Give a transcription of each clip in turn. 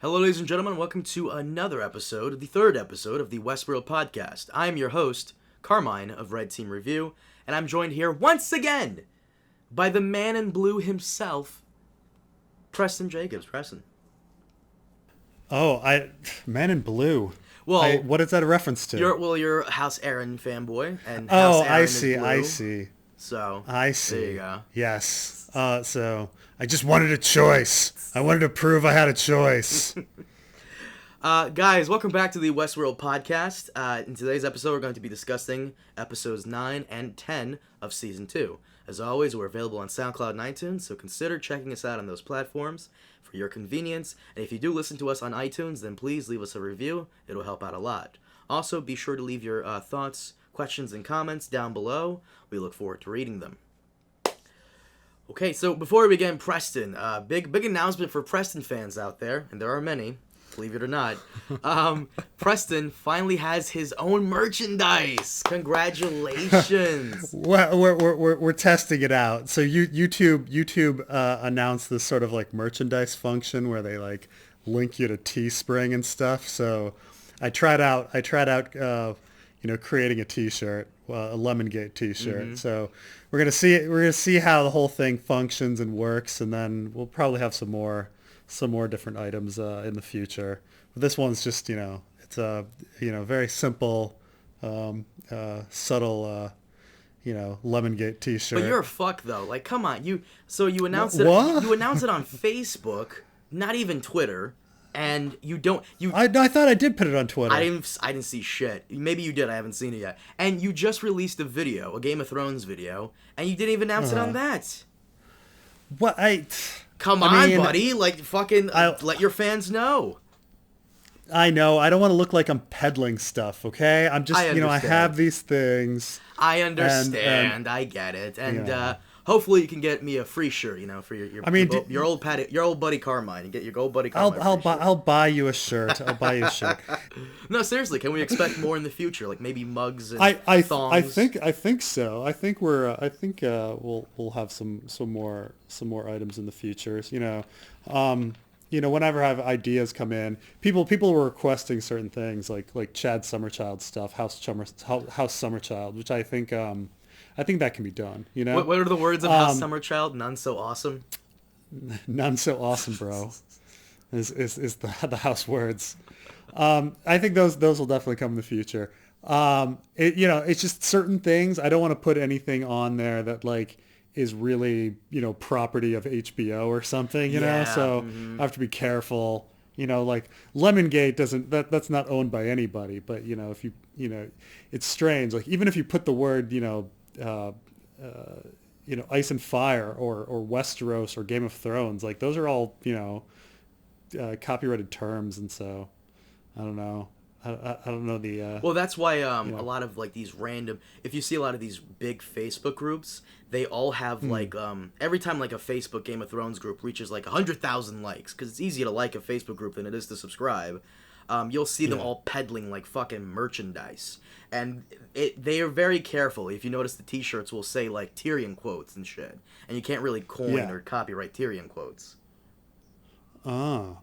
Hello, ladies and gentlemen. Welcome to another episode, the third episode of the Westworld podcast. I am your host, Carmine of Red Team Review, and I'm joined here once again by the man in blue himself, Preston Jacobs. Preston. Man in Blue. Well, what is that a reference to? You're a House Aaron fanboy, and House Aaron I is see. blue, I see. So I see. There you go. Yes. So I just wanted a choice. I wanted to prove I had a choice. Guys, welcome back to the Westworld podcast. In today's episode, we're going to be discussing episodes 9 and 10 of Season 2. As always, we're available on SoundCloud and iTunes, so consider checking us out on those platforms for your convenience. And if you do listen to us on iTunes, then please leave us a review. It'll help out a lot. Also, be sure to leave your thoughts, questions, and comments down below. We look forward to reading them. Okay, so before we begin, Preston, big announcement for Preston fans out there, and there are many, believe it or not. Preston finally has his own merchandise. Congratulations! Well, we're testing it out. So YouTube announced this sort of like merchandise function where they like link you to Teespring and stuff. So I tried out creating a T-shirt, a Lemongate T-shirt. Mm-hmm. So we're gonna see how the whole thing functions and works, and then we'll probably have some more different items in the future. But this one's just it's a very simple, subtle Lemongate T-shirt. But you're a fuck though. Like, come on, you announced it. What? You announced it on Facebook, not even Twitter. And you don't. I thought I did put it on Twitter. I didn't see shit. Maybe you did. I haven't seen it yet. And you just released a video, a Game of Thrones video, and you didn't even announce it on that. What? Come on, buddy. Like, fucking let your fans know. I know. I don't want to look like I'm peddling stuff. Okay. I'm just I have these things. I understand. And I get it. And hopefully you can get me a free shirt, for your old buddy Carmine. You get your old buddy Carmine. I'll buy you a shirt. I'll buy you a shirt. No, seriously, can we expect more in the future? Like maybe mugs and thongs? I think so. I think we'll have some more items in the future. Whenever I have ideas come in, people were requesting certain things like Chad Summerchild stuff, House Summerchild, which I think that can be done. What are the words of House Summerchild? None so awesome. None so awesome, bro. is the house words. I think those will definitely come in the future. It's just certain things. I don't want to put anything on there that like is really property of HBO or something. So I have to be careful. Like Lemongate that's not owned by anybody. But if you it's strange. Like even if you put the word Ice and Fire or Westeros or Game of Thrones, like those are all copyrighted terms, and so I don't know. I don't know the. Well, that's why a lot of like these random. If you see a lot of these big Facebook groups, they all have like every time like a Facebook Game of Thrones group reaches like 100,000 likes, because it's easier to like a Facebook group than it is to subscribe. You'll see them all peddling like fucking merchandise. And they are very careful. If you notice, the T-shirts will say like Tyrion quotes and shit, and you can't really coin or copyright Tyrion quotes. Yeah.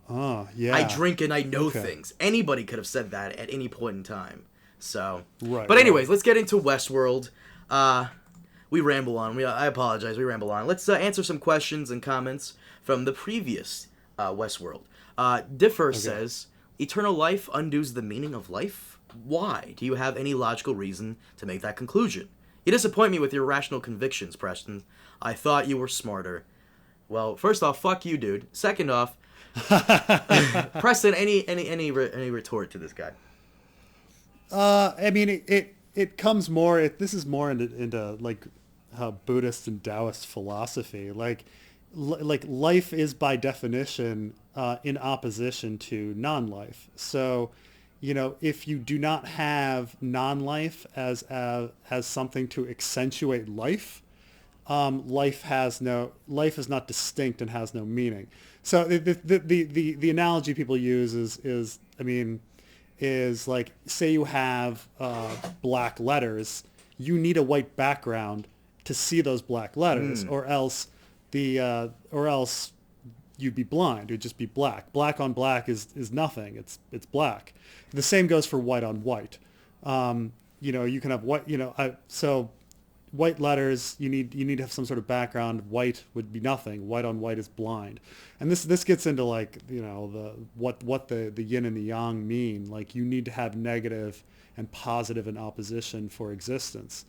I drink and I know things. Anybody could have said that at any point in time. So, right. But anyways, let's get into Westworld. We ramble on. I apologize. We ramble on. Let's answer some questions and comments from the previous Westworld. Differ says, eternal life undoes the meaning of life? Why? Do you have any logical reason to make that conclusion? You disappoint me with your rational convictions, Preston. I thought you were smarter. Well, first off, fuck you, dude. Second off, Preston, any retort to this guy? It comes more. This is more into like Buddhist and Taoist philosophy. Like life is by definition in opposition to non-life. So, if you do not have non-life as something to accentuate life, life is not distinct and has no meaning. So the analogy people use is like, say you have black letters, you need a white background to see those black letters, or else you'd be blind. It would just be black. Black on black is nothing. It's black. The same goes for white on white. You can have white. So white letters. You need to have some sort of background. White would be nothing. White on white is blind. And this gets into like what the yin and the yang mean. Like you need to have negative and positive in opposition for existence.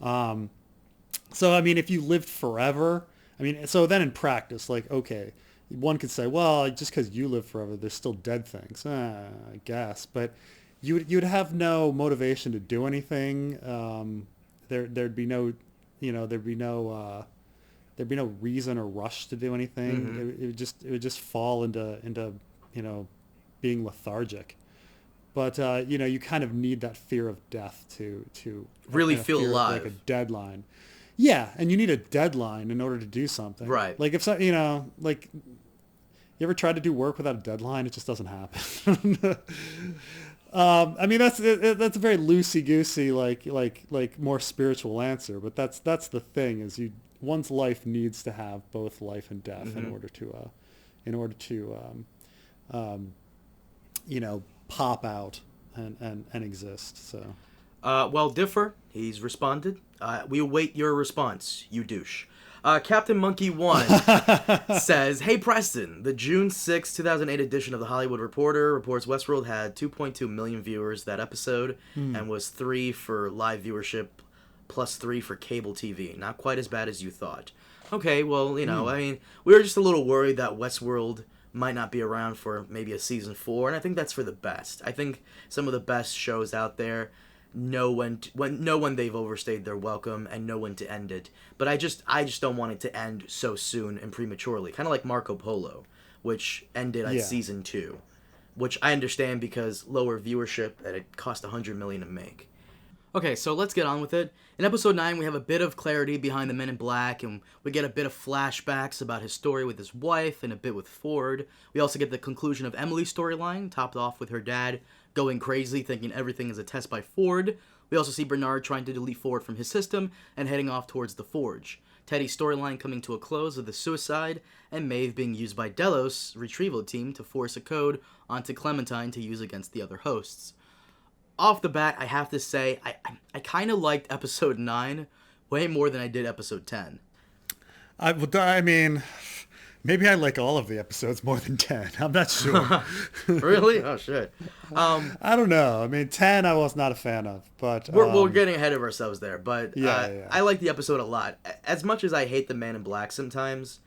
So I mean, if you lived forever, I mean, so then in practice, like, okay, one could say, well, just because you live forever, there's still dead things, I guess. But you'd have no motivation to do anything. There'd be no reason or rush to do anything. Mm-hmm. It would just fall into being lethargic. But you kind of need that fear of death to really feel alive, like a deadline. Yeah, and you need a deadline in order to do something. Right. Like if like you ever tried to do work without a deadline, it just doesn't happen. I mean that's a very loosey-goosey like more spiritual answer, but that's the thing is one's life needs to have both life and death mm-hmm. in order to pop out and exist. So well, Differ, he's responded. We await your response, you douche. Captain Monkey 1 says, hey Preston, the June 6, 2008 edition of The Hollywood Reporter reports Westworld had 2.2 million viewers that episode and was 3 for live viewership plus 3 for cable TV. Not quite as bad as you thought. Okay, well, I mean, we were just a little worried that Westworld might not be around for maybe a season 4, and I think that's for the best. I think some of the best shows out there know when they've overstayed their welcome and know when to end it. But I just don't want it to end so soon and prematurely. Kind of like Marco Polo, which ended at season 2, which I understand because lower viewership and it cost $100 million to make. Okay, so let's get on with it. In episode 9, we have a bit of clarity behind the Men in Black, and we get a bit of flashbacks about his story with his wife and a bit with Ford. We also get the conclusion of Emily's storyline, topped off with her dad going crazy, thinking everything is a test by Ford. We also see Bernard trying to delete Ford from his system and heading off towards the Forge. Teddy's storyline coming to a close with a suicide, and Maeve being used by Delos' retrieval team to force a code onto Clementine to use against the other hosts. Off the bat, I have to say, I kind of liked episode 9 way more than I did episode 10. I mean, maybe I like all of the episodes more than 10. I'm not sure. Really? Oh, shit. I don't know. I mean, 10 I was not a fan of, but... We're getting ahead of ourselves there, but yeah. I like the episode a lot. As much as I hate the Man in Black sometimes,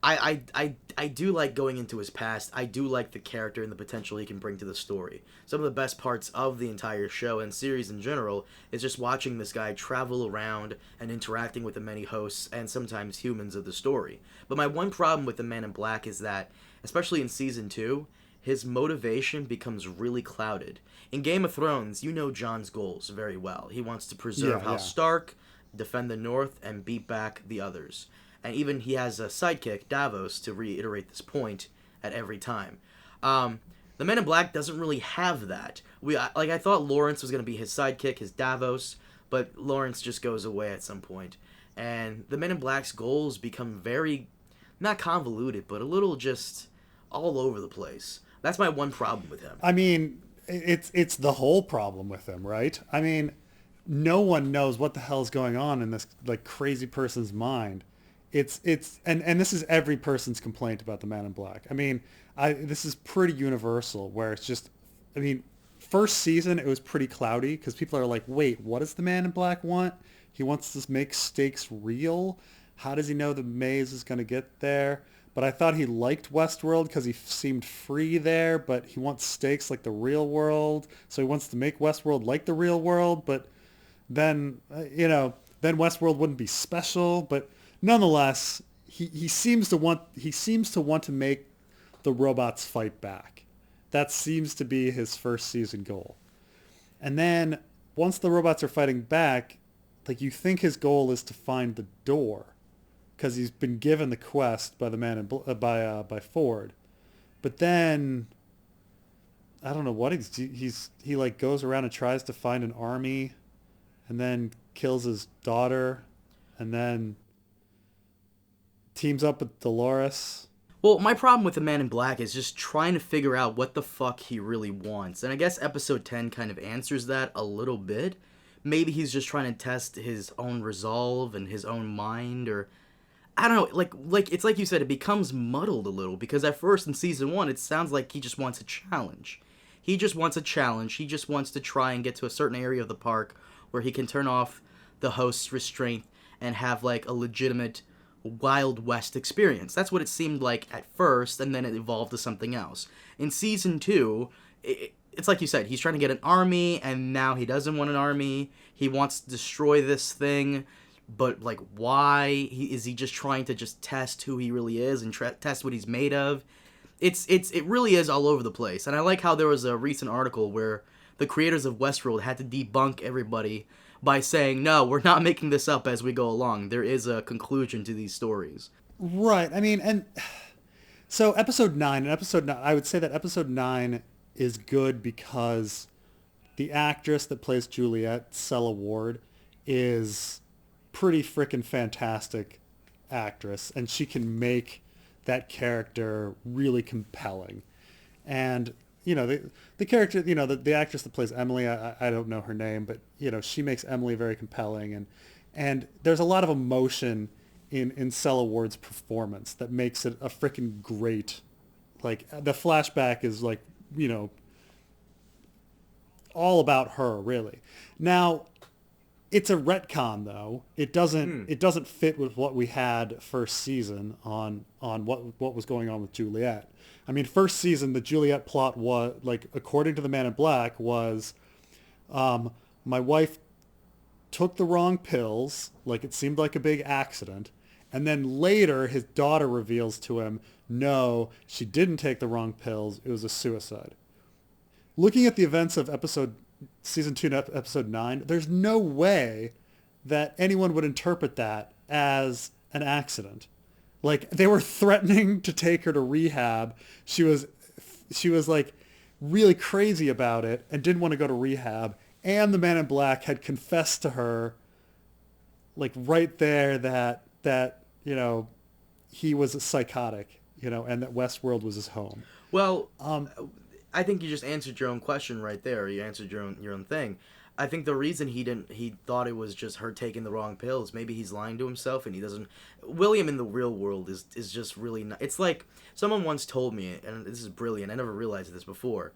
I do like going into his past. I do like the character and the potential he can bring to the story. Some of the best parts of the entire show and series in general is just watching this guy travel around and interacting with the many hosts and sometimes humans of the story. But my one problem with the Man in Black is that, especially in season 2, his motivation becomes really clouded. In Game of Thrones, you know Jon's goals very well. He wants to preserve House Stark, defend the North, and beat back the others. And even he has a sidekick, Davos, to reiterate this point at every time. The Man in Black doesn't really have that. I thought Lawrence was going to be his sidekick, his Davos, but Lawrence just goes away at some point. And the Men in Black's goals become very, not convoluted, but a little just all over the place. That's my one problem with him. I mean, it's the whole problem with him, right? I mean, no one knows what the hell's going on in this like crazy person's mind. It's and this is every person's complaint about the Man in Black. I mean, this is pretty universal where it's just, I mean, first season it was pretty cloudy because people are like, wait, what does the Man in Black want? He wants to make stakes real. How does he know the maze is going to get there? But I thought he liked Westworld because he seemed free there, but he wants stakes like the real world. So he wants to make Westworld like the real world, but then, then Westworld wouldn't be special. But nonetheless, he seems to want to make the robots fight back. That seems to be his first season goal. And then once the robots are fighting back, like you think his goal is to find the door, because he's been given the quest by the man by Ford. But then I don't know what he like goes around and tries to find an army, and then kills his daughter, and then teams up with Dolores. Well, my problem with the Man in Black is just trying to figure out what the fuck he really wants. And I guess episode 10 kind of answers that a little bit. Maybe he's just trying to test his own resolve and his own mind, or I don't know, like it's like you said, it becomes muddled a little, because at first in season 1 it sounds like he just wants a challenge. He just wants a challenge. He just wants to try and get to a certain area of the park where he can turn off the host's restraint and have like a legitimate Wild West experience. That's what it seemed like at first, and then it evolved to something else. In season 2, it's like you said, he's trying to get an army, and now he doesn't want an army. He wants to destroy this thing, but like, why? Is he just trying to just test who he really is and test what he's made of? It really is all over the place. And I like how there was a recent article where the creators of Westworld had to debunk everybody by saying, no, we're not making this up as we go along. There is a conclusion to these stories. Right. I mean, and so episode 9, I would say that episode 9 is good because the actress that plays Juliet, Cella Ward, is pretty freaking fantastic actress, and she can make that character really compelling. And the character, the actress that plays Emily, I don't know her name, but she makes Emily very compelling, and there's a lot of emotion in Cella Ward's performance that makes it a freaking great. Like, the flashback is like, all about her, really. Now, it's a retcon, though. It doesn't fit with what we had first season on what was going on with Juliet. I mean, first season, the Juliet plot was, like, according to the Man in Black, was my wife took the wrong pills, like it seemed like a big accident, and then later his daughter reveals to him, no, she didn't take the wrong pills, it was a suicide. Looking at the events of season 2, episode 9, there's no way that anyone would interpret that as an accident. Like, they were threatening to take her to rehab. She was like really crazy about it and didn't want to go to rehab. And the Man in Black had confessed to her, like, right there that he was a psychotic, and that Westworld was his home. Well, I think you just answered your own question right there. You answered your own thing. I think the reason he thought it was just her taking the wrong pills. Maybe he's lying to himself and he doesn't. William in the real world is just really not. It's like someone once told me, and this is brilliant. I never realized this before.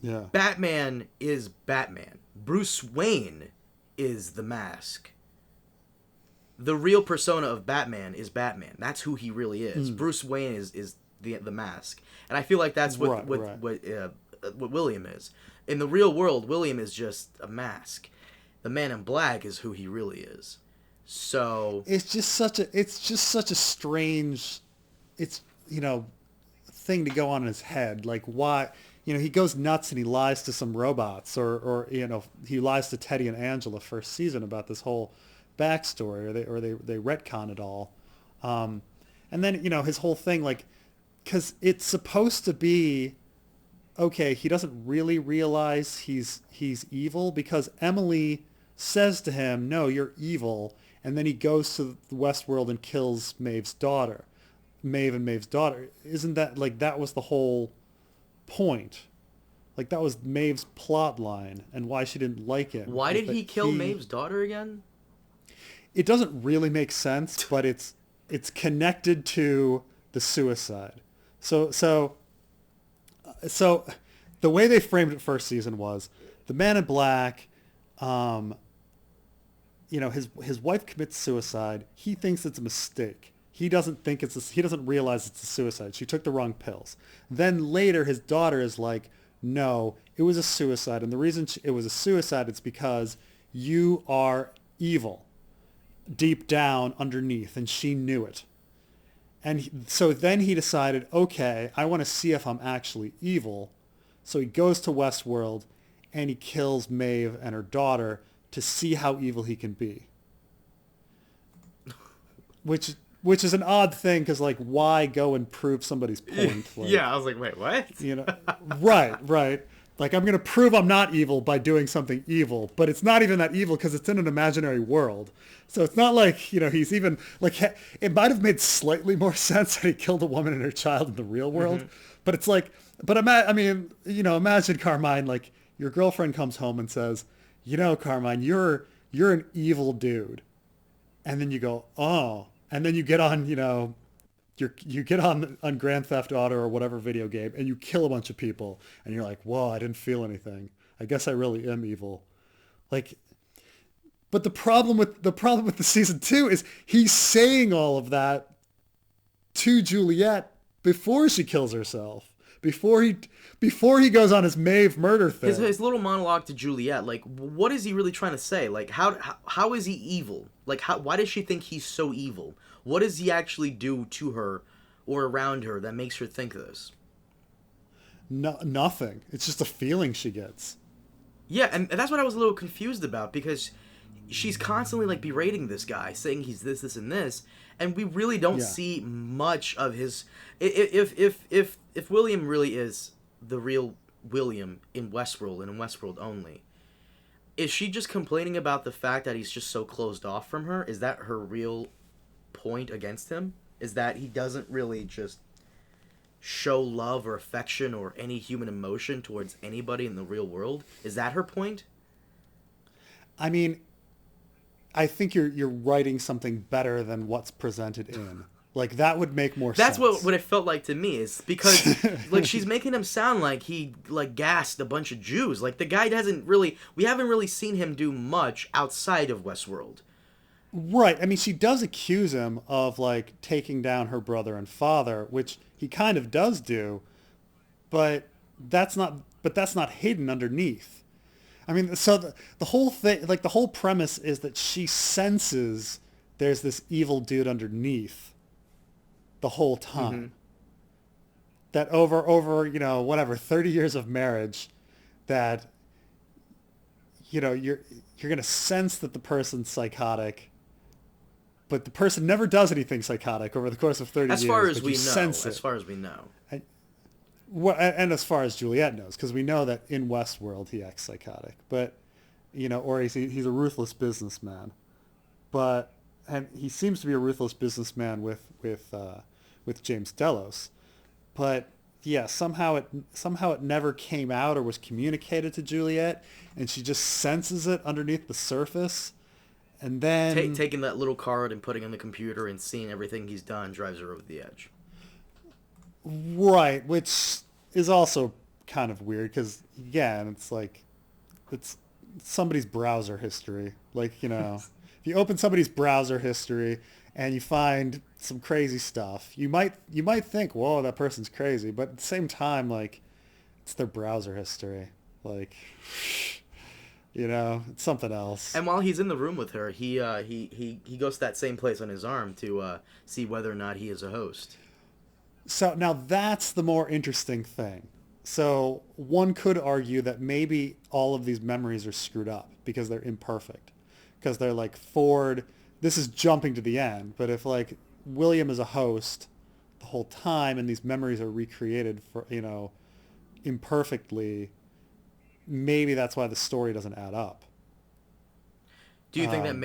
Yeah. Batman is Batman. Bruce Wayne is the mask. The real persona of Batman is Batman. That's who he really is. Bruce Wayne is the mask, and I feel like that's what William is. In the real world, William is just a mask. The Man in Black is who he really is. So it's just such a strange, thing to go on in his head. Like, why, he goes nuts and he lies to some robots, or he lies to Teddy and Angela first season about this whole backstory, or they retcon it all. And then, his whole thing, like, because it's supposed to be, okay, he doesn't really realize he's evil, because Emily says to him, no, you're evil, and then he goes to the Westworld and kills Maeve's daughter. Isn't that, like, that was the whole point? Like, that was Maeve's plot line, and why she didn't like him. Why did he kill Maeve's daughter again? It doesn't really make sense, but it's connected to the suicide. So the way they framed it first season was the Man in Black, his wife commits suicide. He thinks it's a mistake. He doesn't realize it's a suicide. She took the wrong pills. Then later his daughter is like, no, it was a suicide. And the reason it was a suicide is because you are evil deep down underneath, and she knew it. And so then he decided, okay, I want to see if I'm actually evil. So he goes to Westworld and he kills Maeve and her daughter to see how evil he can be. Which is an odd thing, because, like, why go and prove somebody's point? Like, yeah, I was like, wait, what? Right. Like, I'm going to prove I'm not evil by doing something evil, but it's not even that evil because it's in an imaginary world. So it's not like, he's even, like, it might have made slightly more sense that he killed a woman and her child in the real world. But it's like, imagine, Carmine, like, your girlfriend comes home and says, Carmine, you're an evil dude. And then you go, oh. And then you get on, you get on Grand Theft Auto or whatever video game and you kill a bunch of people. And you're like, whoa, I didn't feel anything. I guess I really am evil. Like, but the problem with the season 2 is he's saying all of that to Juliet before she kills herself. Before he goes on his Maeve murder thing. His little monologue to Juliet, like, what is he really trying to say? Like, how is he evil? Like, why does she think he's so evil? What does he actually do to her or around her that makes her think this? No, nothing. It's just a feeling she gets. Yeah, and that's what I was a little confused about, because she's constantly, like, berating this guy, saying he's this, this, and this, and we really don't see much of his... If William really is the real William in Westworld, and in Westworld only, is she just complaining about the fact that he's just so closed off from her? Is that her real point against him? Is that he doesn't really just show love or affection or any human emotion towards anybody in the real world? Is that her point? I mean, I think you're writing something better than what's presented in. Like, that would make more sense. That's what it felt like to me, is because, like, she's making him sound like he, like, gassed a bunch of Jews. Like, the guy we haven't really seen him do much outside of Westworld. Right. I mean, she does accuse him of, like, taking down her brother and father, which he kind of does do, but that's not hidden underneath. I mean, so the whole thing, like, the whole premise is that she senses there's this evil dude underneath the whole time. Mm-hmm. That over 30 years of marriage, that, you're going to sense that the person's psychotic, but the person never does anything psychotic over the course of 30 years. As far as we know. And as far as Juliet knows, because we know that in Westworld he acts psychotic, but, or he's a ruthless businessman. And he seems to be a ruthless businessman with James Delos. But yeah, somehow it never came out or was communicated to Juliet, and she just senses it underneath the surface. And then taking that little card and putting it on the computer and seeing everything he's done drives her over the edge. Right, which is also kind of weird because, again, it's like it's somebody's browser history. Like, if you open somebody's browser history and you find some crazy stuff, you might think, whoa, that person's crazy. But at the same time, like, it's their browser history. Like, it's something else. And while he's in the room with her, he goes to that same place on his arm to see whether or not he is a host. So now that's the more interesting thing. So one could argue that maybe all of these memories are screwed up because they're imperfect. Because they're like Ford, this is jumping to the end, but if, like, William is a host the whole time and these memories are recreated for, imperfectly, maybe that's why the story doesn't add up. Do you think that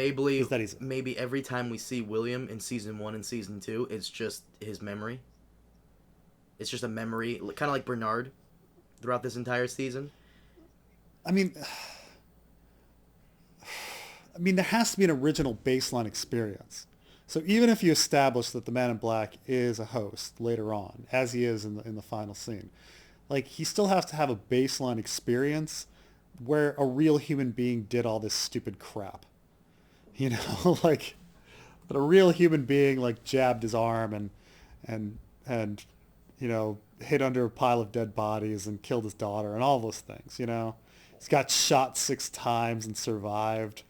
maybe every time we see William in season 1 and season 2, it's just his memory? It's just a memory, kind of like Bernard, throughout this entire season? I mean, there has to be an original baseline experience. So even if you establish that the Man in Black is a host later on, as he is in the final scene, like, he still has to have a baseline experience where a real human being did all this stupid crap. Like, that a real human being, like, jabbed his arm and hid under a pile of dead bodies and killed his daughter and all those things, He's got shot 6 times and survived,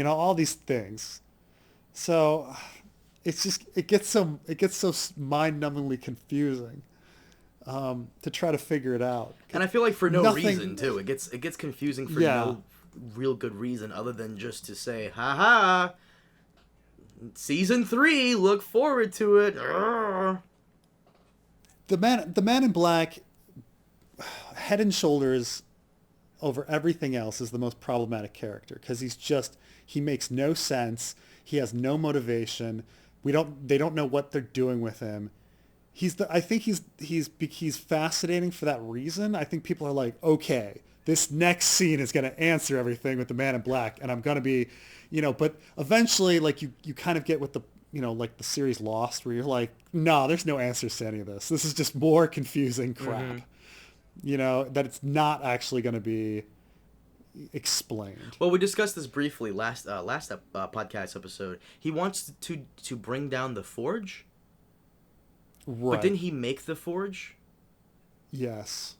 all these things. So it gets so mind-numbingly confusing to try to figure it out. And I feel like for no reason too. It gets confusing for no real good reason other than just to say, ha, season 3, look forward to it. Urgh. The Man in Black, head and shoulders over everything else is the most problematic character because he makes no sense. He has no motivation. They don't know what they're doing with him. I think he's fascinating for that reason. I think people are like, okay, this next scene is going to answer everything with the Man in Black, and I'm going to be, but eventually, like you kind of get with the, like the series Lost, where you're like, no, there's no answers to any of this. This is just more confusing crap, that it's not actually going to be explained. Well, we discussed this briefly last podcast episode. He wants to bring down the Forge. Right. But didn't he make the Forge? Yes.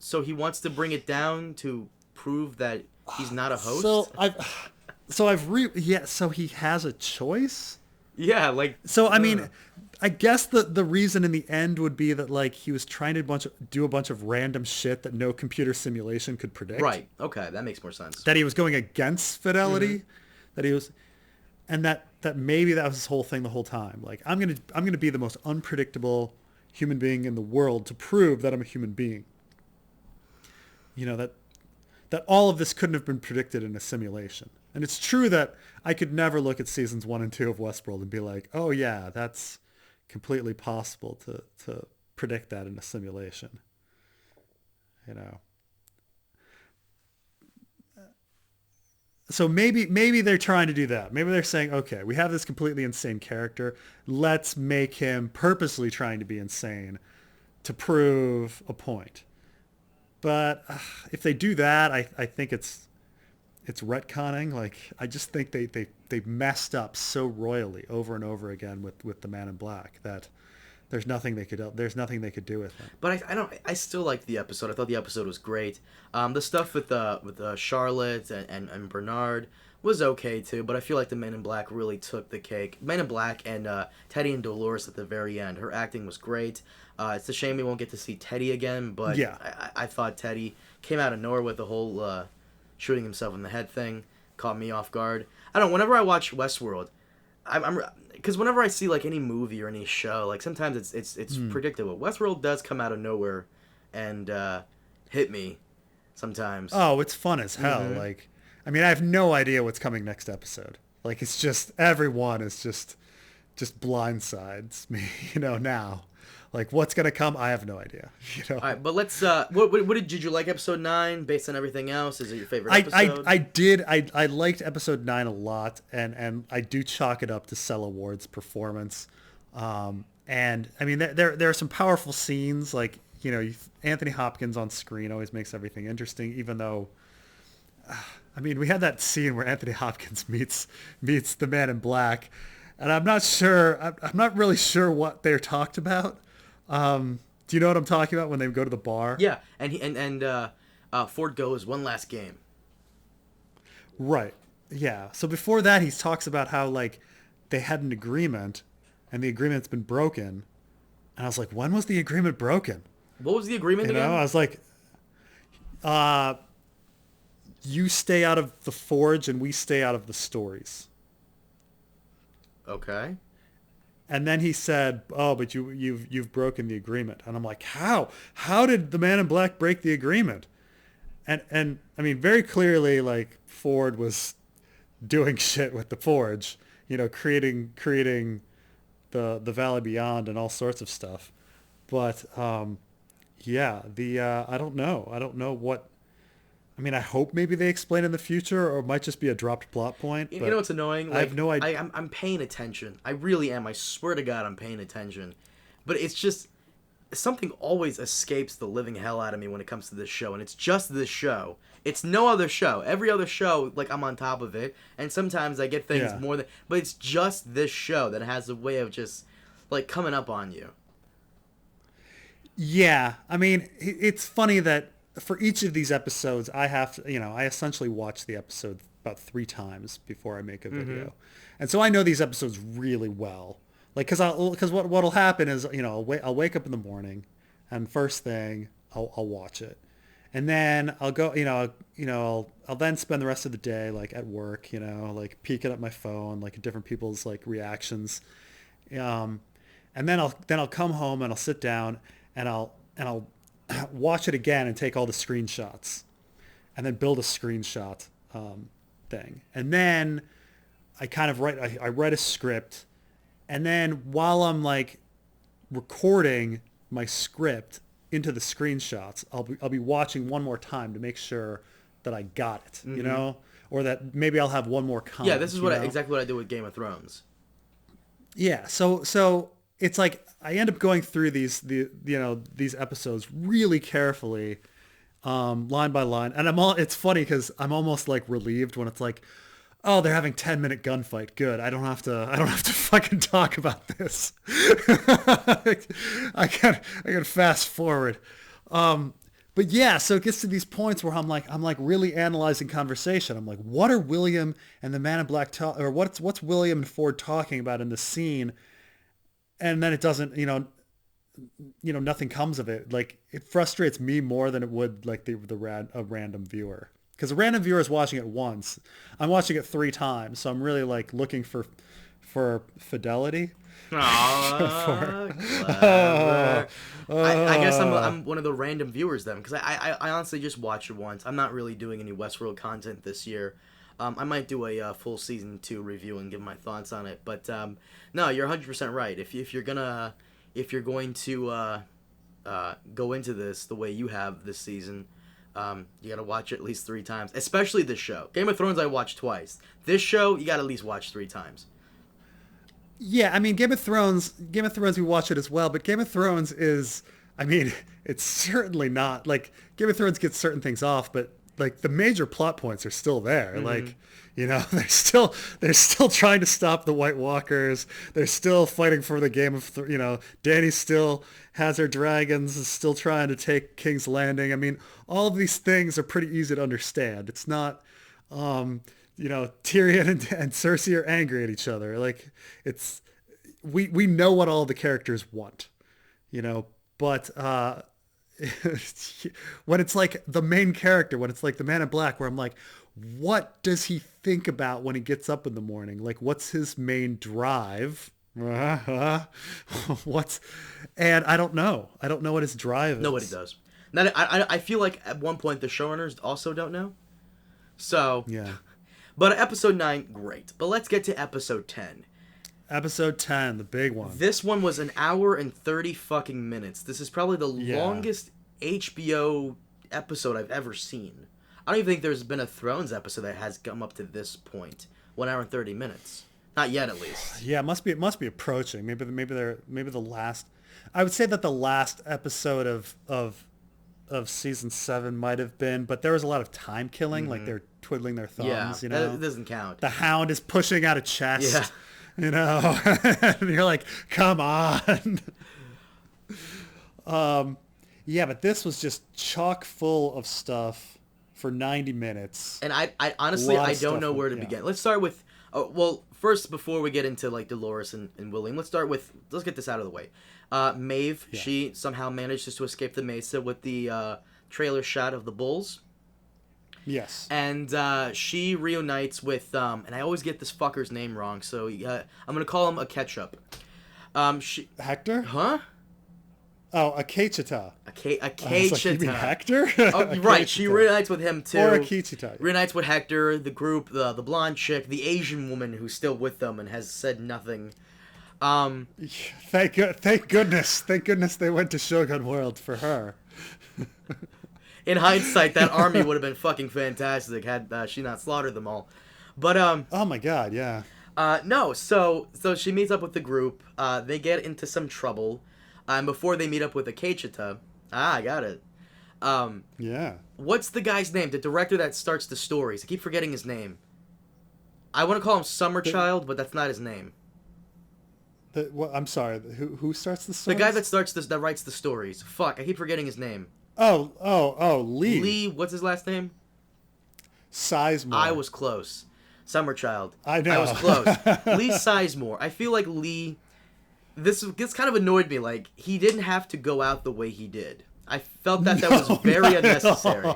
So he wants to bring it down to prove that he's not a host? So he has a choice? Yeah, like... So, I mean, I guess the reason in the end would be that, like, he was trying to do a bunch of random shit that no computer simulation could predict. Right. Okay, that makes more sense. That he was going against fidelity. That he was... And that maybe that was his whole thing the whole time. Like, I'm gonna be the most unpredictable human being in the world to prove that I'm a human being. That all of this couldn't have been predicted in a simulation. And it's true that I could never look at seasons 1 and 2 of Westworld and be like, oh yeah, that's completely possible to predict that in a simulation. So maybe they're trying to do that. Maybe they're saying, okay, we have this completely insane character. Let's make him purposely trying to be insane to prove a point. But if they do that, I think it's retconning. Like, I just think they messed up so royally over and over again with the Man in Black that there's nothing they could do with it. But I still liked the episode. I thought the episode was great. The stuff with Charlotte and Bernard was okay too, but I feel like the Man in Black really took the cake. Man in Black and Teddy and Dolores at the very end. Her acting was great. It's a shame we won't get to see Teddy again, but yeah. I thought Teddy came out of nowhere with the whole shooting himself in the head thing. Caught me off guard. I don't know, whenever I watch Westworld, because whenever I see like any movie or any show, like sometimes it's predictable. Westworld does come out of nowhere and hit me sometimes. Oh, it's fun as hell. Like, I mean, I have no idea what's coming next episode. Like, it's just everyone is just blindsides me, now. Like, what's gonna come? I have no idea. All right, but let's. What did you like episode 9 based on everything else? Is it your favorite episode? I did. I liked episode 9 a lot, and I do chalk it up to Cella Ward's performance. And I mean, there are some powerful scenes. Like, Anthony Hopkins on screen always makes everything interesting. Even though, I mean, we had that scene where Anthony Hopkins meets the Man in Black, and I'm not really sure what they're talked about. Do you know what I'm talking about when they go to the bar? Yeah, and Ford goes, one last game. Right. Yeah. So before that, he talks about how, like, they had an agreement, and the agreement's been broken. And I was like, when was the agreement broken? What was the agreement again? I was like, you stay out of the Forge, and we stay out of the stories. Okay. And then he said, "Oh, but you've broken the agreement." And I'm like, "How? How did the Man in Black break the agreement?" And I mean, very clearly, like, Ford was doing shit with the Forge, creating the Valley Beyond and all sorts of stuff. But yeah, I don't know what. I mean, I hope maybe they explain in the future, or it might just be a dropped plot point. You know what's annoying? Like, I have no idea. I'm paying attention. I really am. I swear to God, I'm paying attention. But it's just, something always escapes the living hell out of me when it comes to this show. And it's just this show. It's no other show. Every other show, like, I'm on top of it. And sometimes I get things more than... But it's just this show that has a way of just, like, coming up on you. Yeah. I mean, it's funny that for each of these episodes, I have to, I essentially watch the episode about 3 times before I make a video. And so I know these episodes really well. Like, because what'll happen is, I'll wake up in the morning, and first thing, I'll watch it. And then I'll go, I'll then spend the rest of the day, like, at work, like, peeking at my phone, like, at different people's, like, reactions. And then I'll come home and I'll sit down and I'll watch it again and take all the screenshots. and then build a screenshot thing. And then I kind of I write a script, and then while I'm like recording my script into the screenshots, I'll be watching one more time to make sure that I got it, you know, or that maybe I'll have one more comment. Yeah, this is exactly what I do with Game of Thrones. Yeah, so it's like I end up going through these episodes really carefully, line by line, and it's funny because I'm almost like relieved when it's like, oh, they're having 10-minute gunfight. Good. I don't have to fucking talk about this. I can fast forward. But yeah, so it gets to these points where I'm like really analyzing conversation. I'm like, what are William and the Man in Black or what's William and Ford talking about in the scene? And then it doesn't, nothing comes of it. Like, it frustrates me more than it would like a random viewer. Because a random viewer is watching it once. I'm watching it 3 times, so I'm really like looking for fidelity. Aww, clever. I guess I'm one of the random viewers then, because I honestly just watched it once. I'm not really doing any Westworld content this year. I might do a full season 2 review and give my thoughts on it. But no, you're 100% right. If you're going to go into this the way you have this season, you gotta watch it at least 3 times, especially this show. Game of Thrones I watched twice. This show you gotta at least watch 3 times. Yeah, I mean, Game of Thrones, we watch it as well, but Game of Thrones is, I mean, it's certainly not, like, Game of Thrones gets certain things off, but, like, the major plot points are still there. Like, they're still trying to stop the White Walkers. They're still fighting for the Game of, Dany still has her dragons, is still trying to take King's Landing. I mean, all of these things are pretty easy to understand. It's not, Tyrion and Cersei are angry at each other. Like, it's, we know what all the characters want, but when it's like the main character, when it's like the Man in Black, where I'm like, what does he think about when he gets up in the morning? Like, what's his main drive? And I don't know. I don't know what his drive is. Nobody does. Now, I feel like at one point the showrunners also don't know. So yeah. But episode 9, great. But let's get to episode 10. Episode 10, the big one. This one was an hour and 30 fucking minutes. This is probably the longest HBO episode I've ever seen. I don't even think there's been a Thrones episode that has come up to this point. 1 hour and 30 minutes. Not yet, at least. Yeah, it must be approaching. Maybe the last. I would say that the last episode of season 7 might have been, but there was a lot of time killing. Like, they're twiddling their thumbs. Yeah, that doesn't count. The Hound is pushing out a chest. Yeah. And you're like, come on. Yeah, but this was just chock full of stuff for 90 minutes. And I honestly, I don't know where to begin. Let's start with, first, before we get into, like, Dolores and William, let's get this out of the way. Maeve, she somehow manages to escape the mesa with the trailer shot of the bulls. Yes. And she reunites with, and I always get this fucker's name wrong, so I'm going to call him a ketchup. Hector? Huh? Oh, Akecheta. Akecheta. You mean Hector? Oh, right, she reunites with him too. Or Akecheta. Reunites with Hector, the group, the blonde chick, the Asian woman who's still with them and has said nothing. Thank goodness they went to Shogun World for her. In hindsight, that army would have been fucking fantastic had she not slaughtered them all. But oh my god, yeah. No, so she meets up with the group. They get into some trouble. And before they meet up with Akecheta, I got it. Yeah. What's the guy's name? The director that starts the stories. I keep forgetting his name. I want to call him Summerchild, but that's not his name. I'm sorry. Who starts the stories? The guy that writes the stories. Fuck, I keep forgetting his name. Oh, Lee. Lee, what's his last name? Sizemore. I was close. Summerchild. I know. I was close. Lee Sizemore. I feel like Lee... This kind of annoyed me. Like, he didn't have to go out the way he did. I felt that was very unnecessary.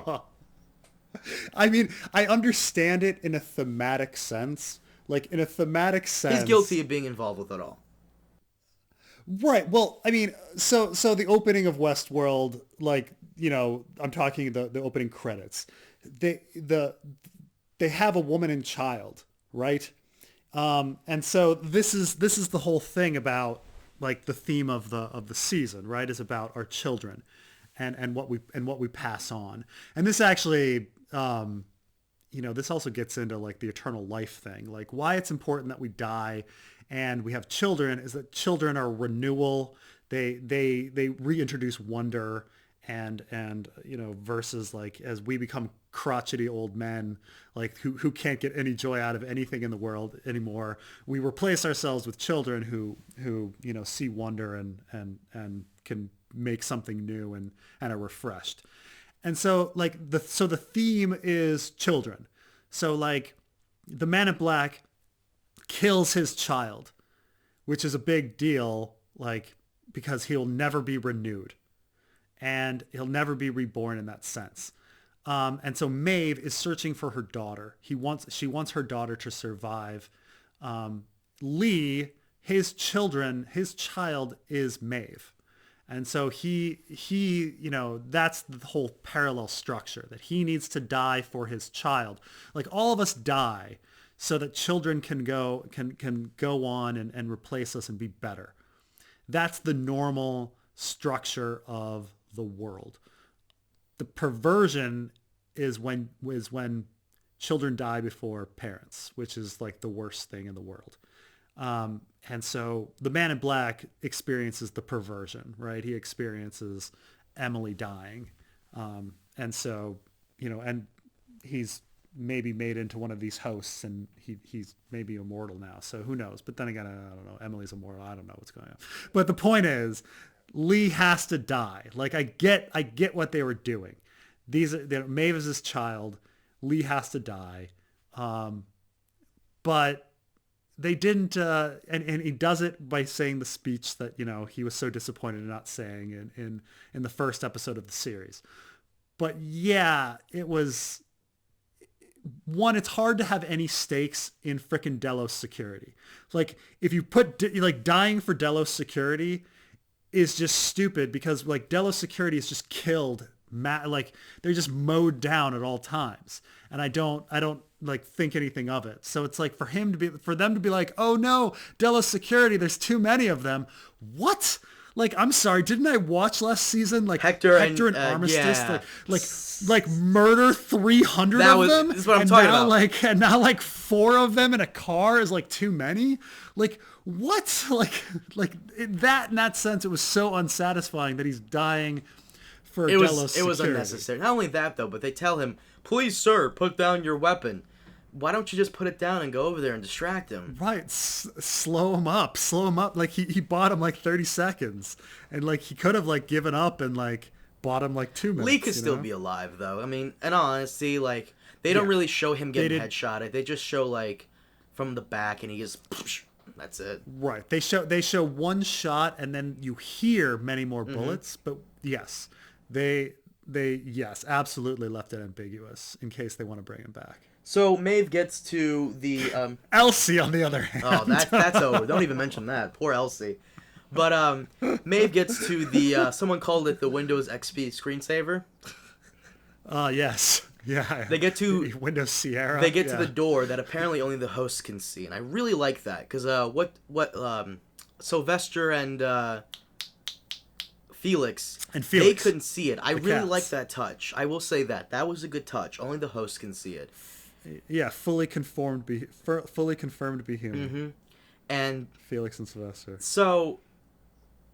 I mean, I understand it in a thematic sense. Like, in a thematic sense... He's guilty of being involved with it all. Right. Well, I mean, so the opening of Westworld, like, I'm talking the opening credits. They have a woman and child, right? And so this is the whole thing about like the theme of the season, right? Is about our children and what we pass on. And this actually, this also gets into like the eternal life thing, like why it's important that we die and we have children is that children are renewal. They reintroduce wonder and versus like as we become crotchety old men like who can't get any joy out of anything in the world anymore, we replace ourselves with children who see wonder and can make something new and are refreshed. And so like the theme is children. So like the man in black kills his child, which is a big deal, like because he'll never be renewed and he'll never be reborn in that sense. And so Maeve is searching for her daughter. She wants her daughter to survive. Lee, his child is Maeve. And so he that's the whole parallel structure, that he needs to die for his child. Like all of us die so that children can go on and replace us and be better. That's the normal structure of the world. The perversion is when children die before parents, which is like the worst thing in the world. And so the man in black experiences the perversion, right? He experiences Emily dying. And so, and he's maybe made into one of these hosts and he's maybe immortal now. So who knows? But then again, I don't know. Emily's immortal. I don't know what's going on. But the point is, Lee has to die. Like I get what they were doing. Maeve is his child. Lee has to die. But they didn't, and he does it by saying the speech that, he was so disappointed in not saying in the first episode of the series. But yeah, it was one, it's hard to have any stakes in frickin' Delos security. Like if you put dying for Delos security is just stupid because like Delos security is just killed. Like they're just mowed down at all times. And I don't like think anything of it. So it's like for them to be like, oh no, Delos security, there's too many of them. What? Like, I'm sorry, didn't I watch last season? Like Hector and Armistice, yeah. like murder 300 of them. This is what I'm talking about. And now like 4 of them in a car is like too many. Like what? In that sense, it was so unsatisfying that he's dying for Delos security. It was unnecessary. Not only that though, but they tell him, please sir, put down your weapon. Why don't you just put it down and go over there and distract him? Right. Slow him up. Like he bought him like 30 seconds and like he could have like given up and like bought him like 2 minutes. Lee could still be alive though. I mean, in all honesty, like they don't really show him getting headshotted. They just show like from the back and he just, that's it. Right. They show one shot and then you hear many more bullets, but yes, they absolutely left it ambiguous in case they want to bring him back. So Maeve gets to the Elsie on the other hand. Oh, that's over. Don't even mention that. Poor Elsie. But Maeve gets to the someone called it the Windows XP screensaver. Yes. Yeah. They get to Windows Sierra. They get to the door that apparently only the hosts can see, and I really like that because what Sylvester and Felix, they couldn't see it. I really like that touch. I will say that was a good touch. Only the host can see it. Yeah, fully confirmed to be human. Mm-hmm. And Felix and Sylvester. So,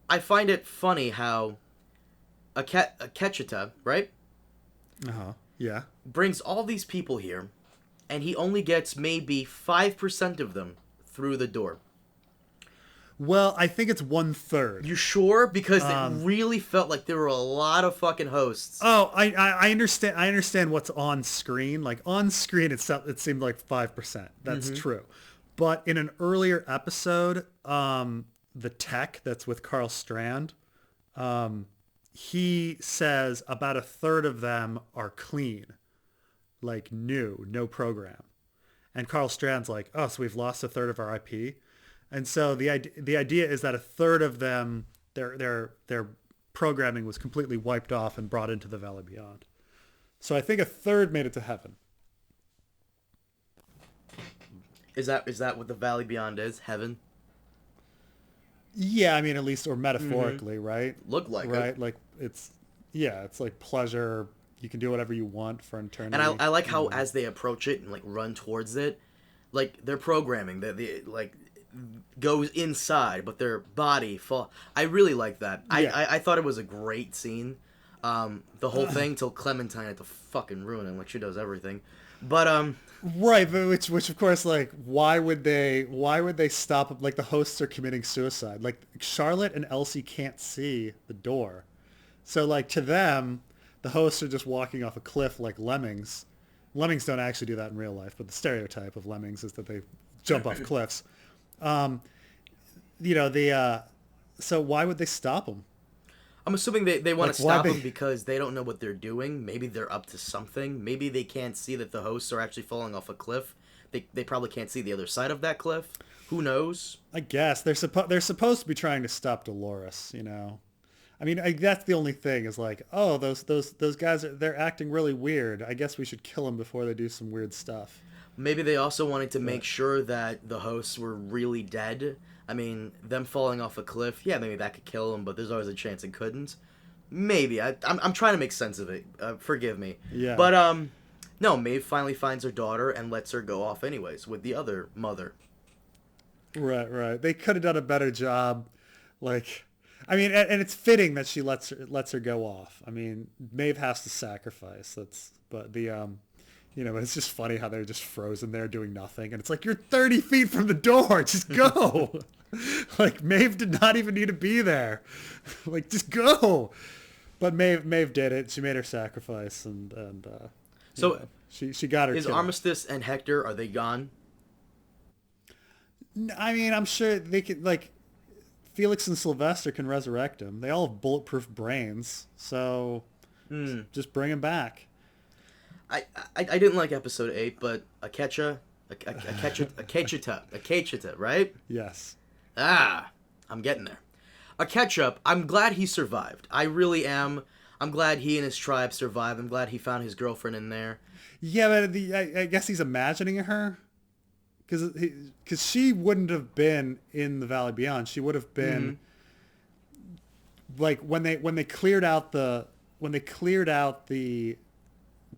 I find it funny how a Ketchita, right? Yeah. Brings all these people here, and he only gets maybe 5% of them through the door. Well, I think it's 1/3. You sure? Because it really felt like there were a lot of fucking hosts. Oh, I understand. I understand what's on screen. Like on screen, it seemed like 5%. That's true. But in an earlier episode, the tech that's with Carl Strand, he says about 1/3 of them are clean, like new, no program. And Carl Strand's like, oh, so we've lost 1/3 of our IP. And so the idea is that 1/3 of them, they're programming was completely wiped off and brought into the Valley Beyond. So I think a third made it to heaven. Is that what the Valley Beyond is? Heaven? Yeah, I mean, at least, or metaphorically, right? Look like it. Right? Like, it's like pleasure. You can do whatever you want for eternity. And I like how as they approach it and like run towards it, like their programming, that like goes inside, but their body fall. I really like that. Yeah. I thought it was a great scene. The whole thing till Clementine had to fucking ruin it, like she does everything. But right, but which of course, like, why would they stop? Like, the hosts are committing suicide. Like, Charlotte and Elsie can't see the door, so like to them, the hosts are just walking off a cliff like lemmings. Lemmings don't actually do that in real life, but the stereotype of lemmings is that they jump off cliffs. So why would they stop them? I'm assuming they want Like, to why stop they- them because they don't know what they're doing. Maybe they're up to something. Maybe they can't see that the hosts are actually falling off a cliff. They probably can't see the other side of that cliff. Who knows? I guess they're supposed to be trying to stop Dolores. I mean, that's the only thing is like, oh, those guys they're acting really weird. I guess we should kill them before they do some weird stuff. Maybe they also wanted to make sure that the hosts were really dead. I mean, them falling off a cliff, yeah, maybe that could kill them, but there's always a chance it couldn't. Maybe. I'm trying to make sense of it. Forgive me. Yeah. But, no, Maeve finally finds her daughter and lets her go off anyways with the other mother. Right. They could have done a better job. Like, I mean, and it's fitting that she lets her go off. I mean, Maeve has to sacrifice. But it's just funny how they're just frozen there doing nothing. And it's like, you're 30 feet from the door. Just go. Like, Maeve did not even need to be there. Like, just go. But Maeve did it. She made her sacrifice, and So she got her. Is kill. Armistice and Hector, are they gone? I mean, I'm sure they could, like, Felix and Sylvester can resurrect him. They all have bulletproof brains, so just bring him back. I didn't like episode 8, but Akecheta, right? Yes. I'm getting there. Ketchup, I'm glad he survived. I really am. I'm glad he and his tribe survived. I'm glad he found his girlfriend in there. Yeah, but I guess he's imagining her, because she wouldn't have been in the Valley Beyond. She would have been like when they cleared out the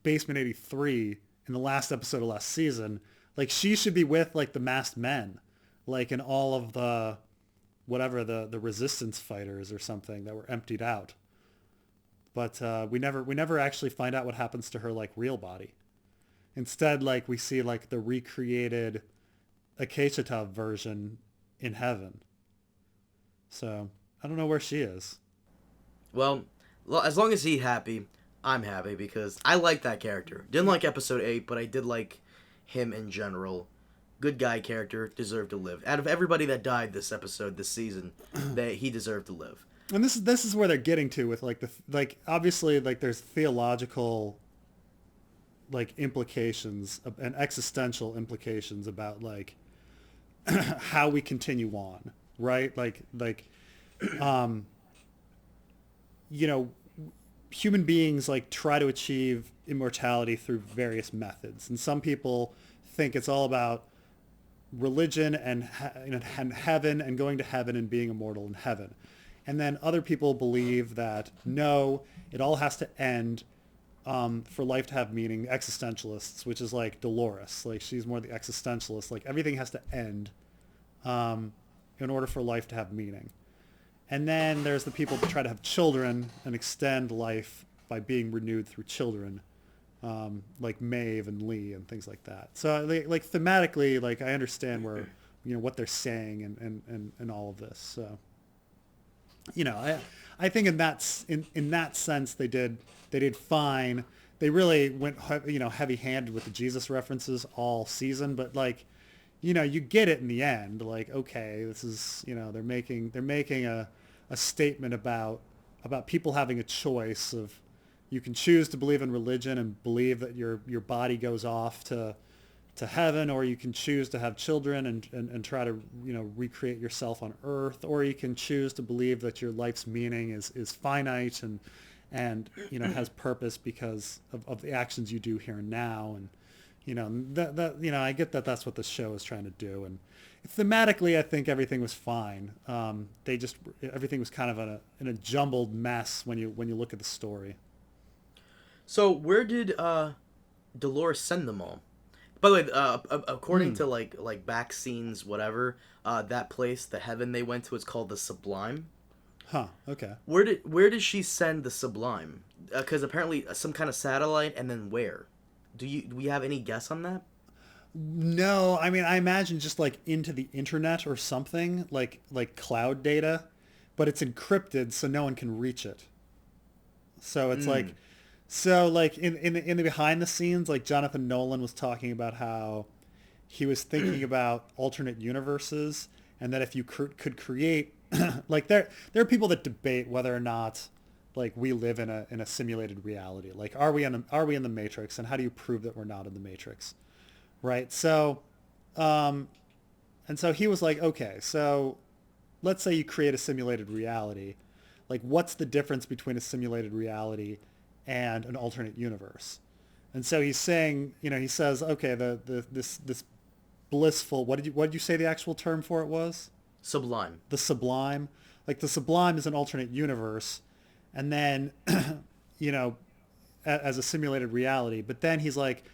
Basement 83 in the last episode of last season. Like, she should be with like the masked men, like in all of the whatever the resistance fighters or something that were emptied out. But we never actually find out what happens to her like real body. Instead, like, we see like the recreated Akecheta version in heaven. So I don't know where she is. Well, as long as he's happy, I'm happy, because I like that character. Didn't like episode 8, but I did like him in general. Good guy character, deserved to live. Out of everybody that died this season, that he deserved to live. And this is where they're getting to with like obviously, like, there's theological like implications and existential implications about like how we continue on, right? Like human beings like try to achieve immortality through various methods, and some people think it's all about religion and heaven and going to heaven and being immortal in heaven. And then other people believe that no, it all has to end for life to have meaning. Existentialists, which is like Dolores, like she's more the existentialist. Like, everything has to end in order for life to have meaning. And then there's the people that try to have children and extend life by being renewed through children, like Maeve and Lee and things like that. So like thematically, like, I understand where what they're saying and all of this. So I think in that sense they did fine. They really went heavy-handed with the Jesus references all season, but like you get it in the end. Like, okay, this is they're making a statement about people having a choice of, you can choose to believe in religion and believe that your body goes off to to heaven, or you can choose to have children and try to, recreate yourself on earth, or you can choose to believe that your life's meaning is finite and has purpose because of the actions you do here and now. And I get that that's what the show is trying to do. And thematically, I think everything was fine. Everything was kind of in a jumbled mess when you look at the story. So where did Dolores send them all? By the way, according to like back scenes, whatever, that place, the heaven they went to, is called the Sublime. Huh. Okay. Where did she send the Sublime? Because apparently some kind of satellite, and then where? Do we have any guess on that? No, I mean, I imagine just like into the internet or something, like cloud data, but it's encrypted so no one can reach it. So it's like in the behind the scenes, like Jonathan Nolan was talking about how he was thinking about alternate universes, and that if you could create like there are people that debate whether or not like we live in a simulated reality. Like are we in the Matrix, and how do you prove that we're not in the Matrix? Right. So, and so he was like, okay, so let's say you create a simulated reality. Like, what's the difference between a simulated reality and an alternate universe? And so he's saying, he says, okay, this blissful, what did you say the actual term for it was? Sublime. The sublime. Like the sublime is an alternate universe, and then, as a simulated reality. But then he's like,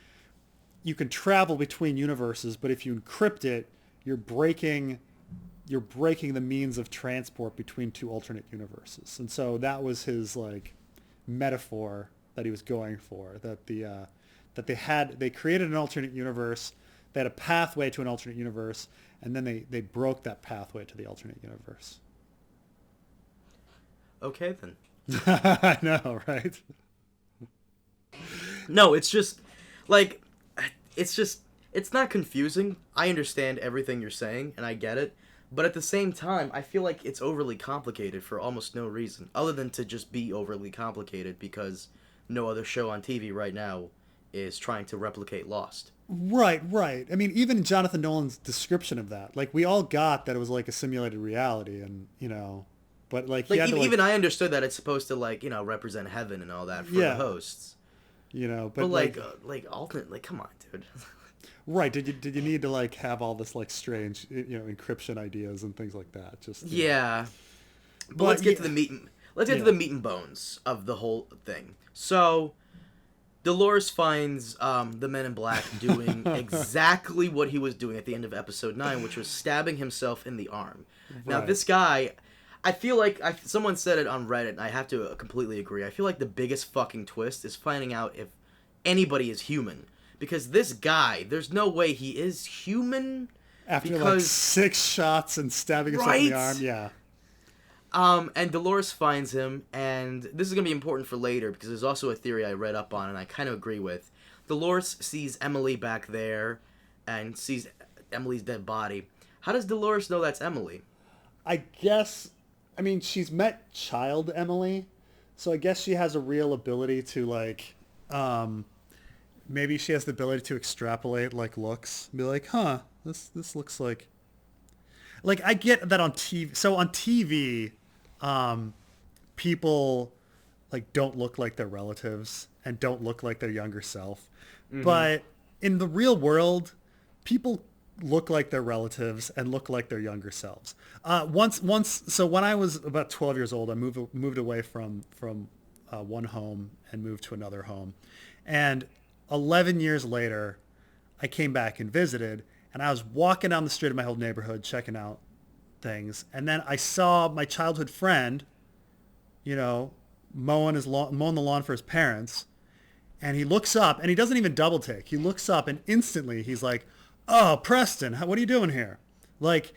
you can travel between universes, but if you encrypt it, you're breaking the means of transport between two alternate universes. And so that was his like metaphor that he was going for, that they created an alternate universe, they had a pathway to an alternate universe, and then they broke that pathway to the alternate universe. Okay then. I know, right? No, it's just like it's not confusing. I understand everything you're saying, and I get it. But at the same time, I feel like it's overly complicated for almost no reason, other than to just be overly complicated because no other show on TV right now is trying to replicate Lost. Right. I mean, even Jonathan Nolan's description of that, like, we all got that it was like a simulated reality, and, but like even I understood that it's supposed to represent heaven and all that for the hosts. But alternate, come on, dude. Right. Did you need to like have all this like strange, encryption ideas and things like that? Just yeah. But let's get to the meat. Let's get to the meat and bones of the whole thing. So, Dolores finds the Men in Black doing exactly what he was doing at the end of episode 9, which was stabbing himself in the arm. Right. Now, this guy, I feel like someone said it on Reddit, and I have to completely agree. I feel like the biggest fucking twist is finding out if anybody is human. Because this guy, there's no way he is human. After like 6 shots and stabbing himself in the arm, yeah. And Dolores finds him, and this is going to be important for later, because there's also a theory I read up on, and I kind of agree with. Dolores sees Emily back there, and sees Emily's dead body. How does Dolores know that's Emily? I guess, she's met child Emily, so I guess she has a real ability to, like, maybe she has the ability to extrapolate, like, looks. Be like, huh, this looks like... Like, I get that on TV. So on TV, people, like, don't look like their relatives and don't look like their younger self. Mm-hmm. But in the real world, people look like their relatives and look like their younger selves. So when I was about 12 years old, I moved away from one home and moved to another home. And 11 years later, I came back and visited, and I was walking down the street of my old neighborhood checking out things, and then I saw my childhood friend, mowing the lawn for his parents, and he looks up, and he doesn't even double take. He looks up, and instantly he's like, "Oh, Preston, what are you doing here?" Like,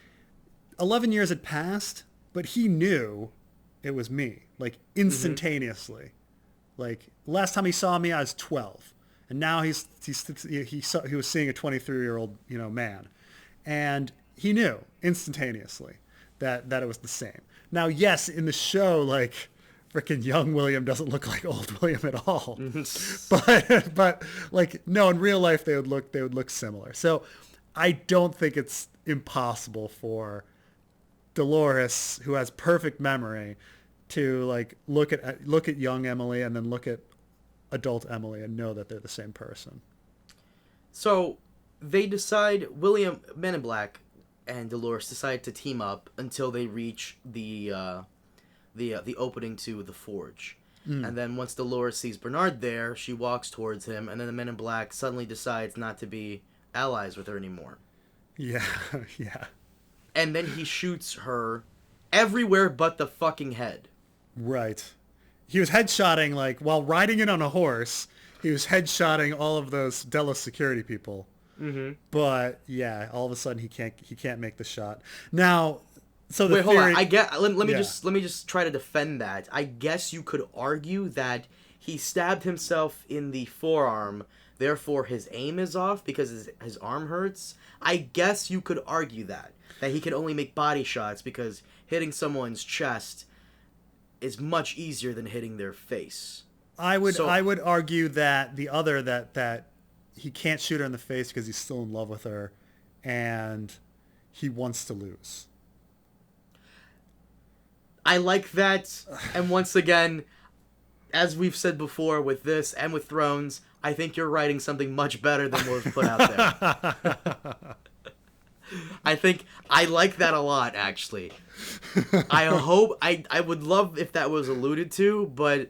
11 years had passed, but he knew it was me, like, instantaneously. Mm-hmm. Like, last time he saw me, I was 12. And now he was seeing a 23-year-old, man. And he knew instantaneously that it was the same. Now, yes, in the show, like, freaking young William doesn't look like old William at all. but like no, in real life they would look similar. So I don't think it's impossible for Dolores, who has perfect memory, to like look at young Emily and then look at adult Emily and know that they're the same person. So they decide, Men in Black and Dolores decide to team up until they reach the opening to the forge. And then once Dolores sees Bernard there, she walks towards him, and then the Men in Black suddenly decides not to be allies with her anymore. Yeah, yeah. And then he shoots her everywhere but the fucking head. Right. He was headshotting, like, while riding in on a horse, he was headshotting all of those Delos security people. Mm-hmm. But, yeah, all of a sudden he can't make the shot. Now, so the hold theory... on. Let me just try to defend that. I guess you could argue that he stabbed himself in the forearm, therefore his aim is off because his arm hurts. I guess you could argue that he can only make body shots because hitting someone's chest is much easier than hitting their face. I would argue that the other that he can't shoot her in the face because he's still in love with her and he wants to lose. I like that. And once again, as we've said before with this and with Thrones, I think you're writing something much better than was put out there. I think I like that a lot, actually. I would love if that was alluded to, but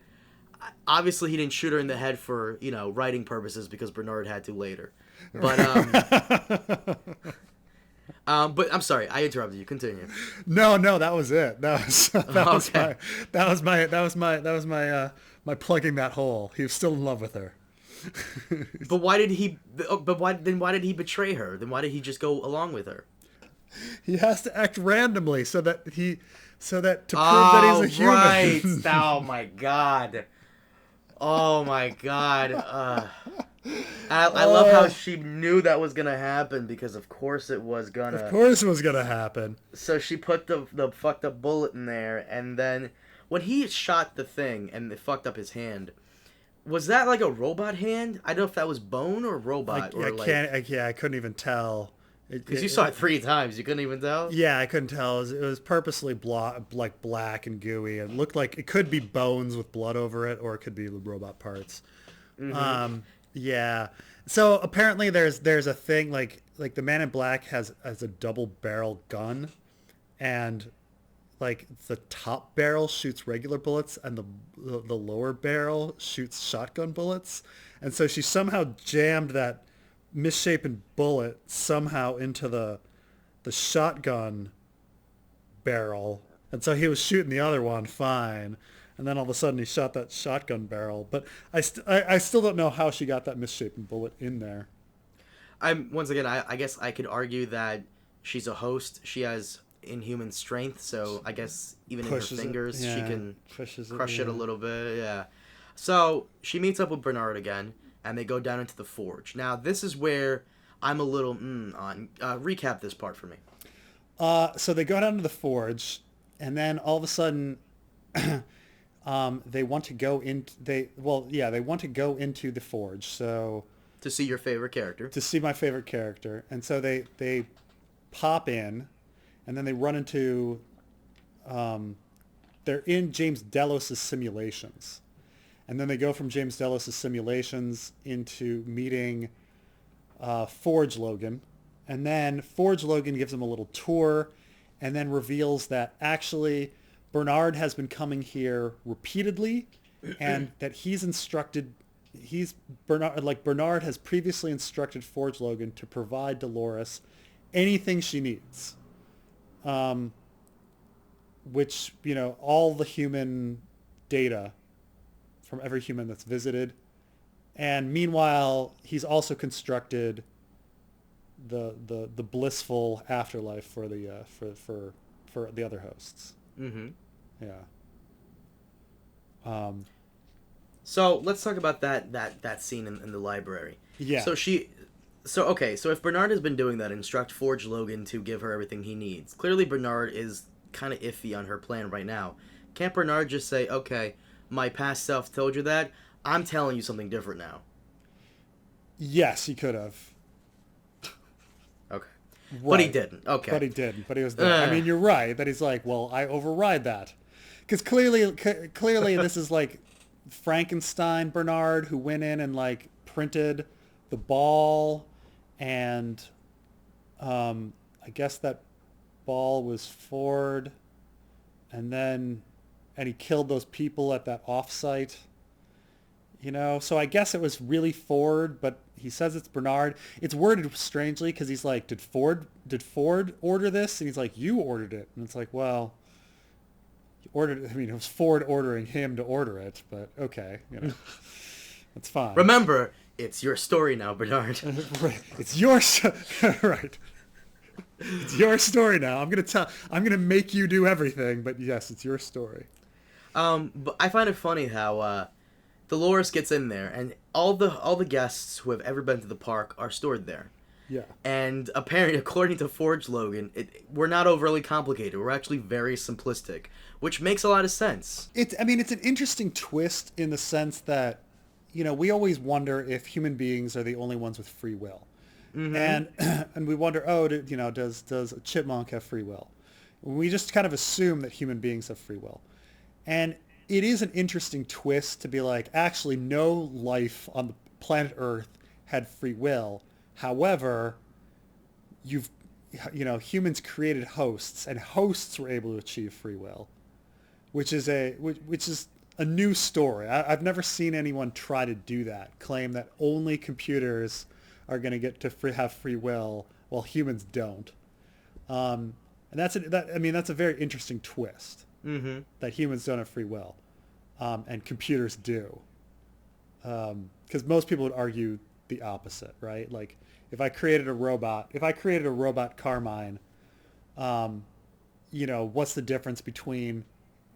obviously he didn't shoot her in the head for, writing purposes because Bernard had to later. But but I'm sorry, I interrupted you. Continue. No, that was it. That was my plugging that hole. He was still in love with her. But why did he betray her? Then why did he just go along with her? He has to act randomly so that to prove that he's a human. Right. Oh my god. I love how she knew that was gonna happen because of course it was gonna. Of course it was gonna happen. So she put the fucked up bullet in there, and then when he shot the thing and it fucked up his hand. Was that like a robot hand? I don't know if that was bone or robot. I couldn't even tell. Because you saw it 3 times, you couldn't even tell? Yeah, I couldn't tell. It was purposely black and gooey. It looked like it could be bones with blood over it, or it could be robot parts. Mm-hmm. Yeah. So apparently there's a thing like the Man in Black has a double barrel gun, and like the top barrel shoots regular bullets and the lower barrel shoots shotgun bullets. And so she somehow jammed that misshapen bullet somehow into the shotgun barrel. And so he was shooting the other one fine. And then all of a sudden he shot that shotgun barrel. But I still don't know how she got that misshapen bullet in there. Once again, I guess I could argue that she's a host. She has inhuman strength, so I guess even in her fingers she can crush it a little bit. Yeah. So she meets up with Bernard again, and they go down into the forge. Now this is where I'm a little on. Recap this part for me. So they go down to the forge, and then all of a sudden, they want to go into the forge. So to see your favorite character. To see my favorite character, and so they pop in. And then they run into, they're in James Delos' simulations. And then they go from James Delos' simulations into meeting Forge Logan. And then Forge Logan gives them a little tour and then reveals that actually Bernard has been coming here repeatedly and that Bernard has previously instructed Forge Logan to provide Dolores anything she needs. Which, all the human data from every human that's visited. And meanwhile, he's also constructed the blissful afterlife for the for the other hosts. Mm-hmm. Yeah. So let's talk about that scene in the library. Yeah. So if Bernard has been doing that, instruct Forge Logan to give her everything he needs. Clearly Bernard is kind of iffy on her plan right now. Can't Bernard just say, okay, my past self told you that, I'm telling you something different now? Yes, he could have. Okay. Right. But he didn't. Okay. But he didn't. But he was there. I mean, you're right. That he's like, well, I override that. Because clearly this is like Frankenstein Bernard who went in and like printed the ball, and I guess that ball was Ford, and he killed those people at that offsite. So I guess it was really Ford, but he says it's Bernard. It's worded strangely because he's like, did Ford order this? And he's like, you ordered it. And it's like, well, he ordered it. I mean, it was Ford ordering him to order it, but okay, that's fine. Remember, it's your story now, Bernard. Right. It's your right. It's your story now. I'm gonna make you do everything, but yes, it's your story. But I find it funny how Dolores gets in there, and all the guests who have ever been to the park are stored there. Yeah. And apparently, according to Forge Logan, we're not overly complicated. We're actually very simplistic, which makes a lot of sense. It's an interesting twist in the sense that, we always wonder if human beings are the only ones with free will. Mm-hmm. And we wonder, does a chipmunk have free will? We just kind of assume that human beings have free will. And it is an interesting twist to be like, actually, no life on the planet Earth had free will. However, humans created hosts, and hosts were able to achieve free will, which is a new story. I've never seen anyone try to do that, claim that only computers are going to get to have free will while humans don't. And that's a very interesting twist. Mm-hmm. That humans don't have free will, and computers do. Because most people would argue the opposite, right? Like, if I created a robot Carmine, what's the difference between,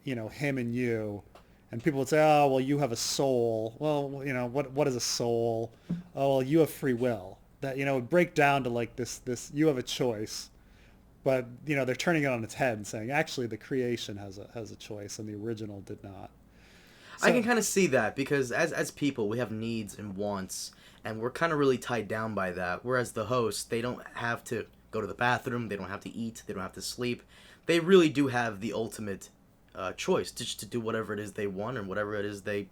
him and you? And people would say, oh, well, you have a soul. Well, what is a soul? Oh, well, you have free will. That, it would break down to like this, you have a choice. But, they're turning it on its head and saying, actually, the creation has a choice and the original did not. So, I can kind of see that because as people, we have needs and wants, and we're kind of really tied down by that. Whereas the hosts, they don't have to go to the bathroom, they don't have to eat, they don't have to sleep. They really do have the ultimate choice just to do whatever it is they want and whatever it is they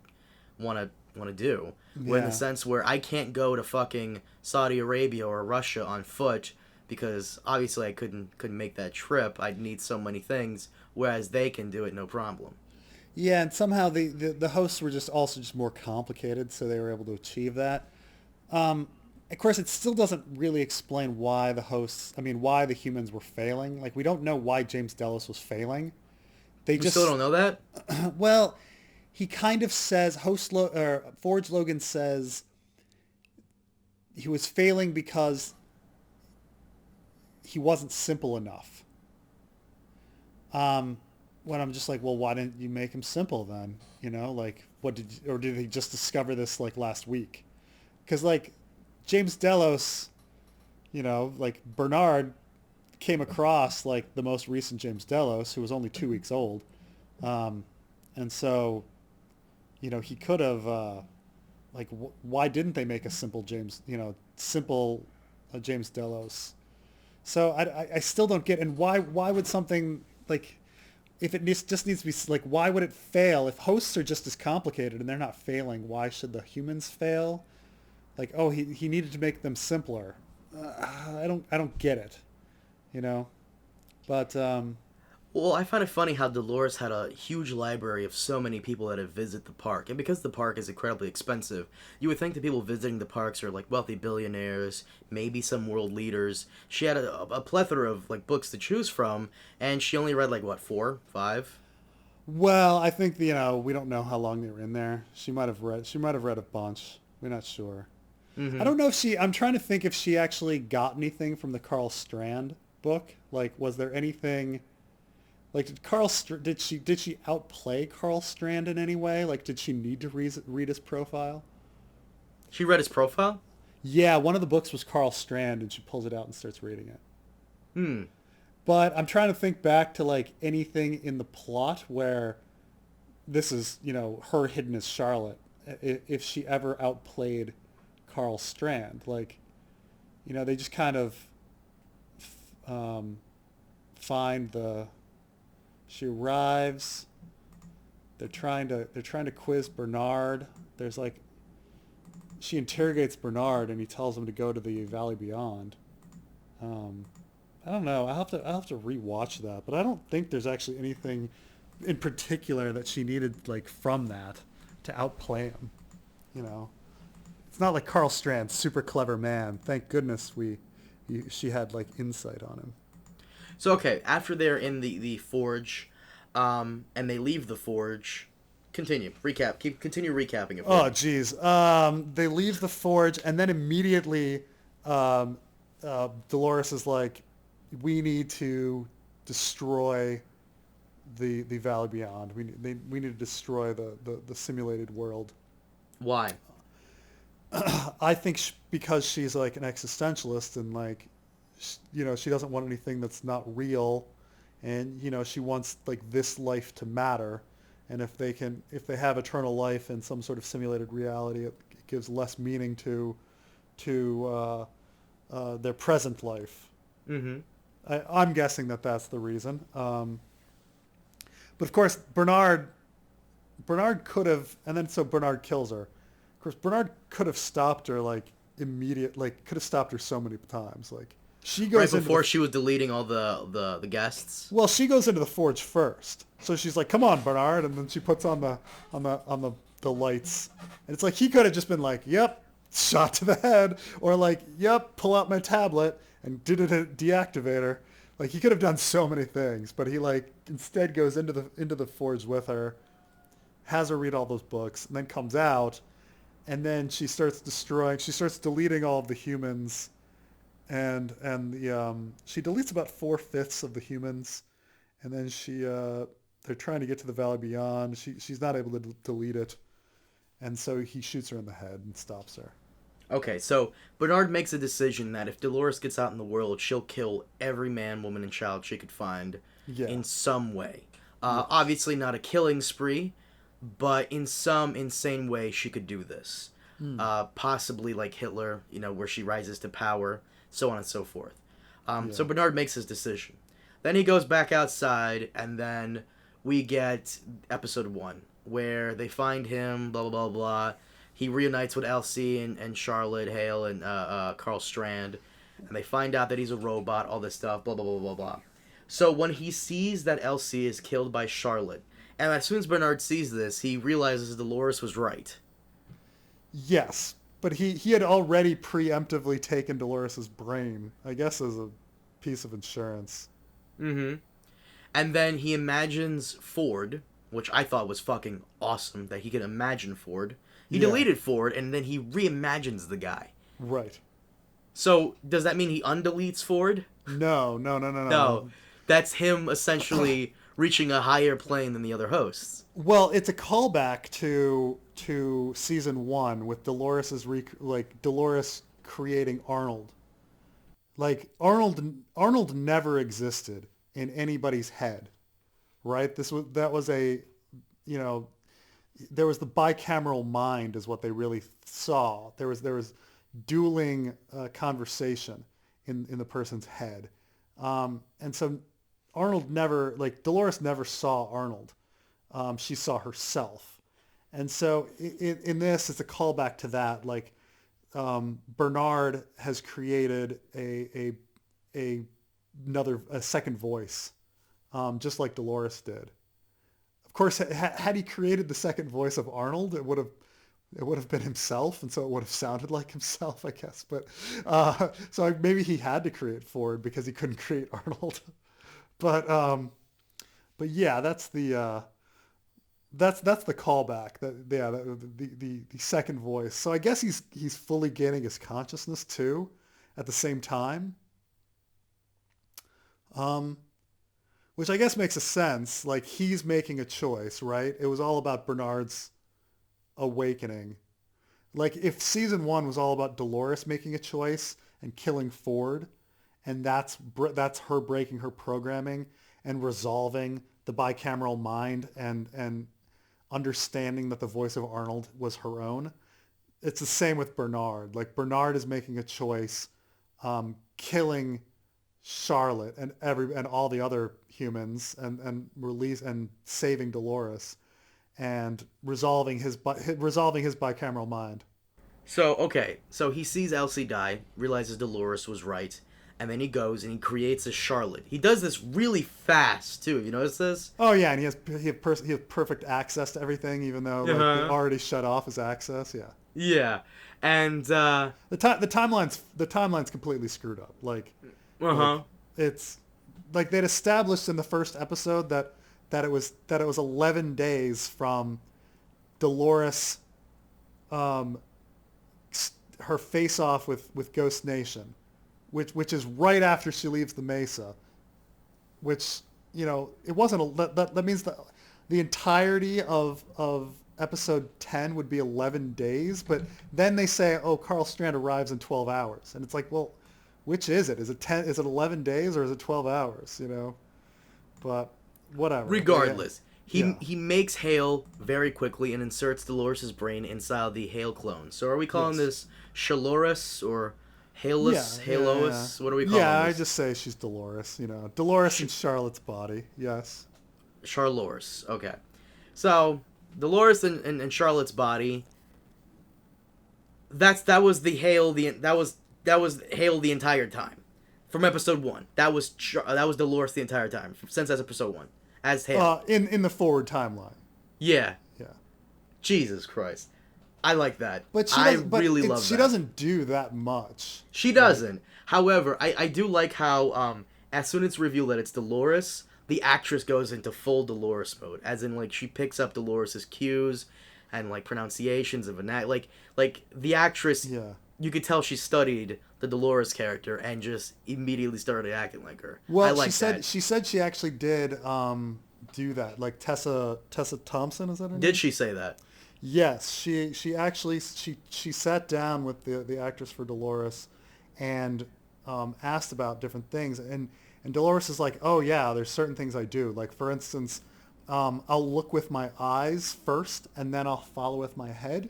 want to do. Yeah. Where in the sense where I can't go to fucking Saudi Arabia or Russia on foot because obviously I couldn't make that trip. I'd need so many things, whereas they can do it no problem. Yeah, and somehow the hosts were just more complicated, so they were able to achieve that. Of course, it still doesn't really explain why why the humans were failing. Like, we don't know why James Delos was failing. We still don't know that? Well, he kind of says, Forge Logan says he was failing because he wasn't simple enough. When I'm just like, well, why didn't you make him simple then? Did he just discover this like last week? Because like James Delos, Bernard came across like the most recent James Delos, who was only 2 weeks old. And so, he could have, why didn't they make a simple James Delos? So I still don't get, and why would something like, if it just needs to be like, why would it fail? If hosts are just as complicated and they're not failing, why should the humans fail? Like, oh, he needed to make them simpler. I don't get it, But well, I find it funny how Dolores had a huge library of so many people that have visited the park, and because the park is incredibly expensive, you would think the people visiting the parks are like wealthy billionaires, maybe some world leaders. She had a plethora of like books to choose from, and she only read like what, 4, 5? Well, I think we don't know how long they were in there. She might have read a bunch. We're not sure. Mm-hmm. I don't know if I'm trying to think if she actually got anything from the Carl Strand book. Like, was there anything? Like, did she outplay Carl Strand in any way? Like, did she need to read his profile? She read his profile? Yeah, one of the books was Carl Strand, and she pulls it out and starts reading it. But I'm trying to think back to like anything in the plot where this is, her hidden as Charlotte. If she ever outplayed Carl Strand, like, they just kind of um, find she arrives. They're trying to quiz Bernard. There's like, she interrogates Bernard and he tells him to go to the Valley Beyond. I don't know. I'll have to rewatch that, but I don't think there's actually anything in particular that she needed like from that to outplay him. It's not like Carl Strand, super clever man. Thank goodness she had like insight on him. So okay, after they're in the forge, and they leave the forge, continue recapping it. Oh geez, they leave the forge and then immediately, Dolores is like, we need to destroy the Valley Beyond. We need to destroy the simulated world. Why? I think because she's like an existentialist and like, she doesn't want anything that's not real, and she wants like this life to matter, and if they have eternal life in some sort of simulated reality, it gives less meaning to their present life. Mm-hmm. I'm guessing that's the reason. But of course, Bernard could have, and then so Bernard kills her. Of course, Bernard could have stopped her could have stopped her so many times. Like, she goes right before she was deleting all the guests. Well, she goes into the forge first, so she's like, "Come on, Bernard," and then she puts on the lights, and it's like he could have just been like, "Yep, shot to the head," or like, "Yep, pull out my tablet and did it deactivate her." Like, he could have done so many things, but he like instead goes into the forge with her, has her read all those books, and then comes out, and then she starts deleting all of the humans, and she deletes about 4/5 of the humans, and then they're trying to get to the Valley Beyond. She's not able to delete it, and so he shoots her in the head and stops her. Okay, so Bernard makes a decision that if Dolores gets out in the world, she'll kill every man, woman, and child she could find in some way. Obviously not a killing spree, but in some insane way she could do this. Possibly like Hitler, where she rises to power, so on and so forth. So Bernard makes his decision. Then he goes back outside, and then we get episode 1, where they find him, blah, blah, blah, blah. He reunites with Elsie and Charlotte Hale and Carl Strand, and they find out that he's a robot, all this stuff, blah, blah, blah, blah, blah. So when he sees that Elsie is killed by Charlotte, and as soon as Bernard sees this, he realizes Dolores was right. Yes, but he had already preemptively taken Dolores's brain, I guess, as a piece of insurance. Mm-hmm. And then he imagines Ford, which I thought was fucking awesome, that he could imagine Ford. He deleted Ford, and then he reimagines the guy. Right. So, does that mean he undeletes Ford? No. No. That's him essentially reaching a higher plane than the other hosts. Well, it's a callback to season 1 with Dolores creating Arnold. Like, Arnold never existed in anybody's head, right? There was the bicameral mind is what they really saw. There was dueling conversation in the person's head, and so Arnold Dolores never saw Arnold. She saw herself, and so in this, it's a callback to that. Like, Bernard has created a second voice, just like Dolores did. Of course, had he created the second voice of Arnold, it would have been himself, and so it would have sounded like himself, I guess. But so maybe he had to create Ford because he couldn't create Arnold. But yeah, that's the callback. The second voice. So I guess he's fully gaining his consciousness too, at the same time. Which I guess makes a sense. Like, he's making a choice, right? It was all about Bernard's awakening. Like, if season 1 was all about Dolores making a choice and killing Ford, and that's her breaking her programming and resolving the bicameral mind and understanding that the voice of Arnold was her own. It's the same with Bernard. Like Bernard is making a choice, killing Charlotte and all the other humans and saving Dolores and resolving his bicameral mind. So, okay. So he sees Elsie die, realizes Dolores was right, and then he goes and he creates a Charlotte. He does this really fast, too. Have you noticed this? Oh yeah, and he has perfect access to everything, even though like, they already shut off his access. Yeah. Yeah. And the timeline's completely screwed up. Like it's like they'd established in the first episode that it was 11 days from Dolores her face off with Ghost Nation, which is right after she leaves the Mesa, which, you know, it wasn't that means that the entirety of episode 10 would be 11 days, but then they say, oh, Carl Strand arrives in 12 hours. And it's like, well, which is it? Is it 11 days or is it 12 hours, you know? But whatever. Regardless, he makes Hale very quickly and inserts Dolores' brain inside the Hale clone. So are we calling this Shaloris or Halus? Halois? What are we calling this? Yeah, I just say she's Dolores, you know. Dolores in Charlotte's body, yes. Charloris, okay. So Dolores in Charlotte's body. That was Hale the entire time, from episode 1. That was Dolores the entire time since episode 1 as Hale. In the forward timeline. Yeah. Yeah. Jesus Christ, I like that. But she doesn't do that much. She doesn't. However, I do like how as soon as it's revealed that it's Dolores, the actress goes into full Dolores mode, as in, like, she picks up Dolores' cues and, like, pronunciations of like the actress. Yeah. You could tell she studied the Dolores character and just immediately started acting like her. Well, I like she said she actually did do that. Like Tessa Thompson, is that her name? Did she say that? Yes, she actually sat down with the actress for Dolores and asked about different things, and Dolores is like, oh yeah, there's certain things I do. Like, for instance, I'll look with my eyes first, and then I'll follow with my head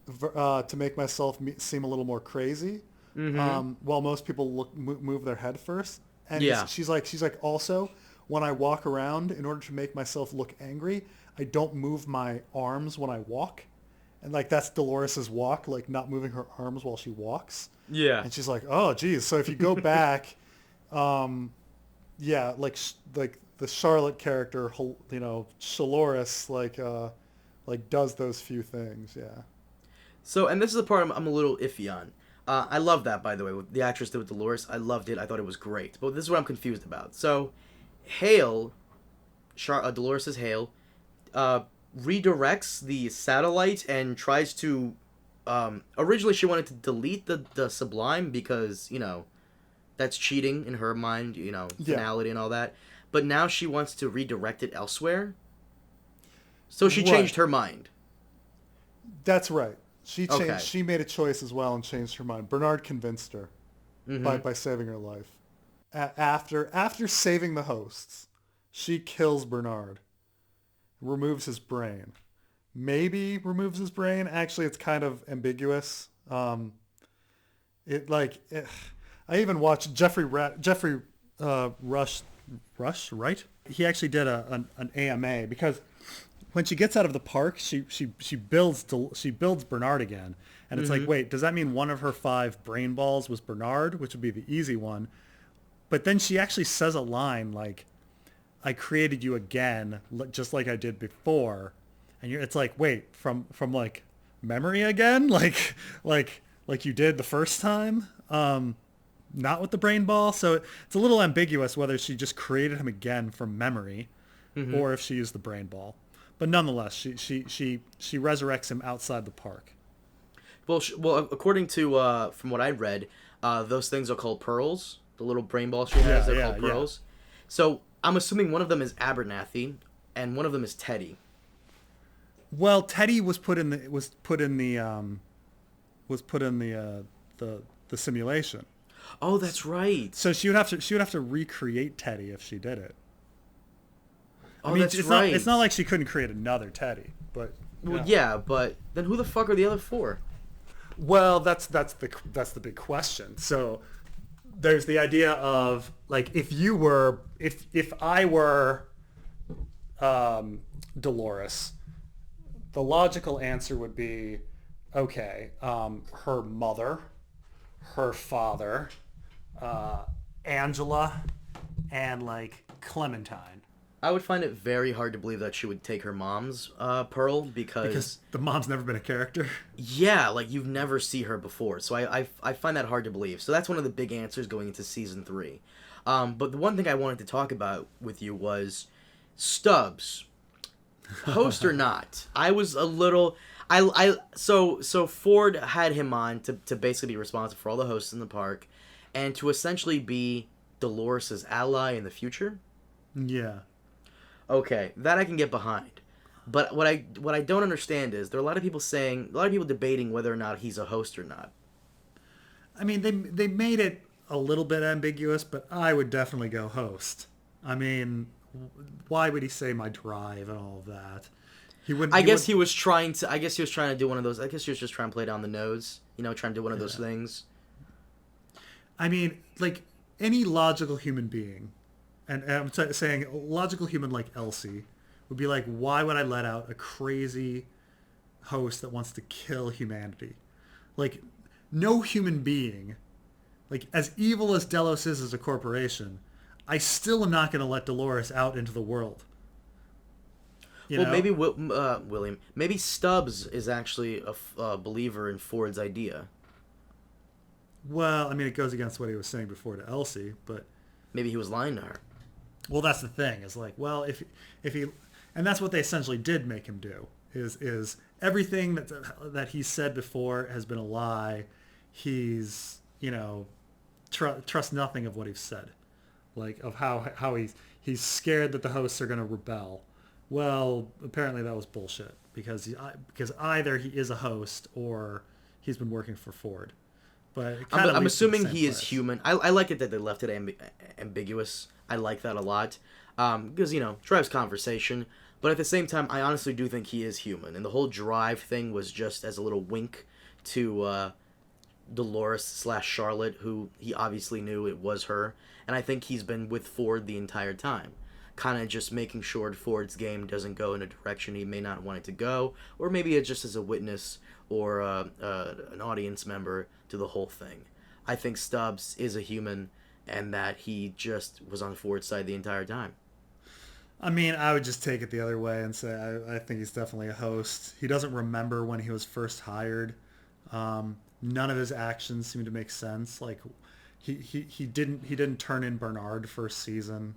to make myself seem a little more crazy. Mm-hmm. While most people move their head first. And she's like, also, when I walk around, in order to make myself look angry, I don't move my arms when I walk. And, like, that's Dolores' walk, like, not moving her arms while she walks. Yeah. And she's like, oh, geez. So if you go back... like the Charlotte character, you know, Shaloris, like does those few things, yeah. So, and this is the part I'm a little iffy on. I love that, by the way, what the actress did with Dolores. I loved it. I thought it was great. But this is what I'm confused about. So, Hale, Dolores' Hale, redirects the satellite and tries to... originally, she wanted to delete the Sublime because, you know, that's cheating in her mind, you know, finality and all that. But now she wants to redirect it elsewhere. So she changed her mind. That's right. She changed. Okay. She made a choice as well and changed her mind. Bernard convinced her by saving her life. After saving the hosts, she kills Bernard, removes his brain. Maybe removes his brain. Actually, it's kind of ambiguous. I even watched Jeffrey Rush, right? He actually did an AMA because when she gets out of the park, she builds Bernard again, and it's like, wait, does that mean one of her 5 brain balls was Bernard, which would be the easy one? But then she actually says a line like, "I created you again, just like I did before," and it's like, wait, from like memory again, like you did the first time. Not with the brain ball, so it's a little ambiguous whether she just created him again from memory, or if she used the brain ball. But nonetheless, she resurrects him outside the park. Well, according to from what I read, those things are called pearls. The little brain balls she has, they're called pearls. Yeah. So I'm assuming one of them is Abernathy, and one of them is Teddy. Well, Teddy was put in the simulation. Oh, that's right. So she would have to recreate Teddy if she did it. Oh, that's right. It's not like she couldn't create another Teddy, but Well, yeah, but then who the fuck are the other four? well, that's the big question. So there's the idea of like if I were Dolores, the logical answer would be okay, her mother, her father, Angela, and like Clementine. I would find it very hard to believe that she would take her mom's pearl because the mom's never been a character. yeah, like you've never seen her before. So I find that hard to believe. So that's one of the big answers going into season 3. But the one thing I wanted to talk about with you was Stubbs, host or not. I was a little so Ford had him on to basically be responsible for all the hosts in the park and to essentially be Dolores' ally in the future. Yeah. Okay, that I can get behind. But what I don't understand is there are a lot of people debating whether or not he's a host or not. I mean, they made it a little bit ambiguous, but I would definitely go host. I mean, why would he say my drive and all of that? He wouldn't. I guess he was trying to do one of those. I guess he was just trying to play down the nose. Trying to do one of those things. I mean, like any logical human being, and I'm saying a logical human like Elsie would be like, why would I let out a crazy host that wants to kill humanity? Like, no human being, like as evil as Delos is as a corporation, I still am not going to let Dolores out into the world. Well, maybe William. Maybe Stubbs is actually a believer in Ford's idea. Well, I mean, it goes against what he was saying before to Elsie, but maybe he was lying to her. Well, that's the thing. Is like, well, if he, and that's what they essentially did make him do. Is everything that he said before has been a lie. He's trust nothing of what he's said, like of how he's scared that the hosts are going to rebel. Well, apparently that was bullshit because either he is a host or he's been working for Ford. But I'm assuming he is human. I like it that they left it ambiguous. I like that a lot because drives conversation. But at the same time, I honestly do think he is human, and the whole drive thing was just as a little wink to Dolores/Charlotte, who he obviously knew it was her, and I think he's been with Ford the entire time. Kind of just making sure Ford's game doesn't go in a direction he may not want it to go, or maybe it's just as a witness or an audience member to the whole thing. I think Stubbs is a human, and that he just was on Ford's side the entire time. I mean, I would just take it the other way and say I think he's definitely a host. He doesn't remember when he was first hired. None of his actions seem to make sense. Like he didn't turn in Bernard first season.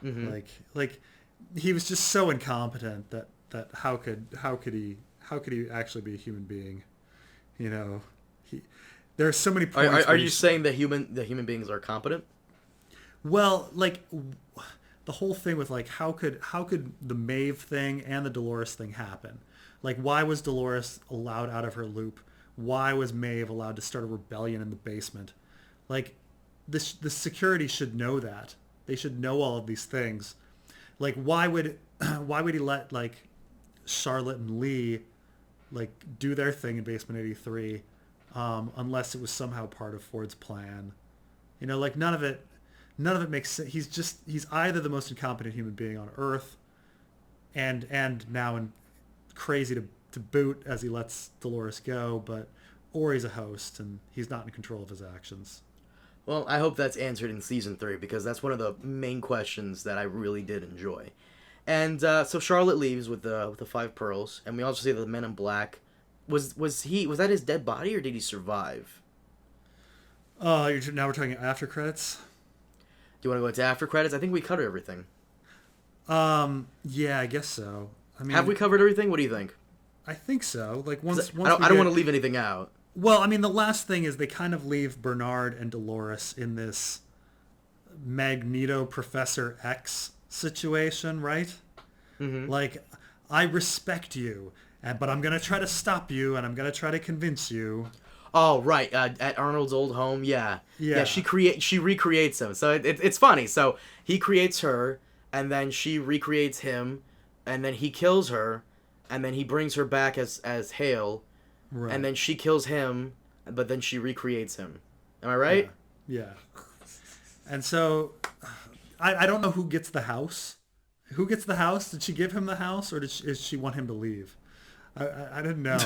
Mm-hmm. Like he was just so incompetent that how could he actually be a human being? There are so many points. Are you saying that human beings are competent? Well, like the whole thing with like how could the Maeve thing and the Dolores thing happen? Like, why was Dolores allowed out of her loop? Why was Maeve allowed to start a rebellion in the basement? Like, the security should know that. They should know all of these things. Like, why would he let like Charlotte and Lee like do their thing in Basement 83 unless it was somehow part of Ford's plan? Like none of it makes sense. He's either the most incompetent human being on Earth and now crazy to boot as he lets Dolores go, or he's a host and he's not in control of his actions. Well, I hope that's answered in season 3 because that's one of the main questions that I really did enjoy. And so Charlotte leaves with the 5 pearls, and we also see the Men in Black. Was that his dead body or did he survive? Now we're talking after credits. Do you want to go into after credits? I think we covered everything. Yeah, I guess so. I mean, have we covered everything? What do you think? I think so. Like I don't want to leave anything out. Well, I mean, the last thing is they kind of leave Bernard and Dolores in this Magneto Professor X situation, right? Mm-hmm. Like, I respect you, but I'm going to try to stop you, and I'm going to try to convince you. Oh, right. At Arnold's old home, yeah. She recreates him. So it's funny. So he creates her, and then she recreates him, and then he kills her, and then he brings her back as Hale, Right. and then she kills him, but then she recreates him. Am I right? Yeah. And so, I don't know who gets the house. Who gets the house? Did she give him the house, or does she want him to leave? I didn't know.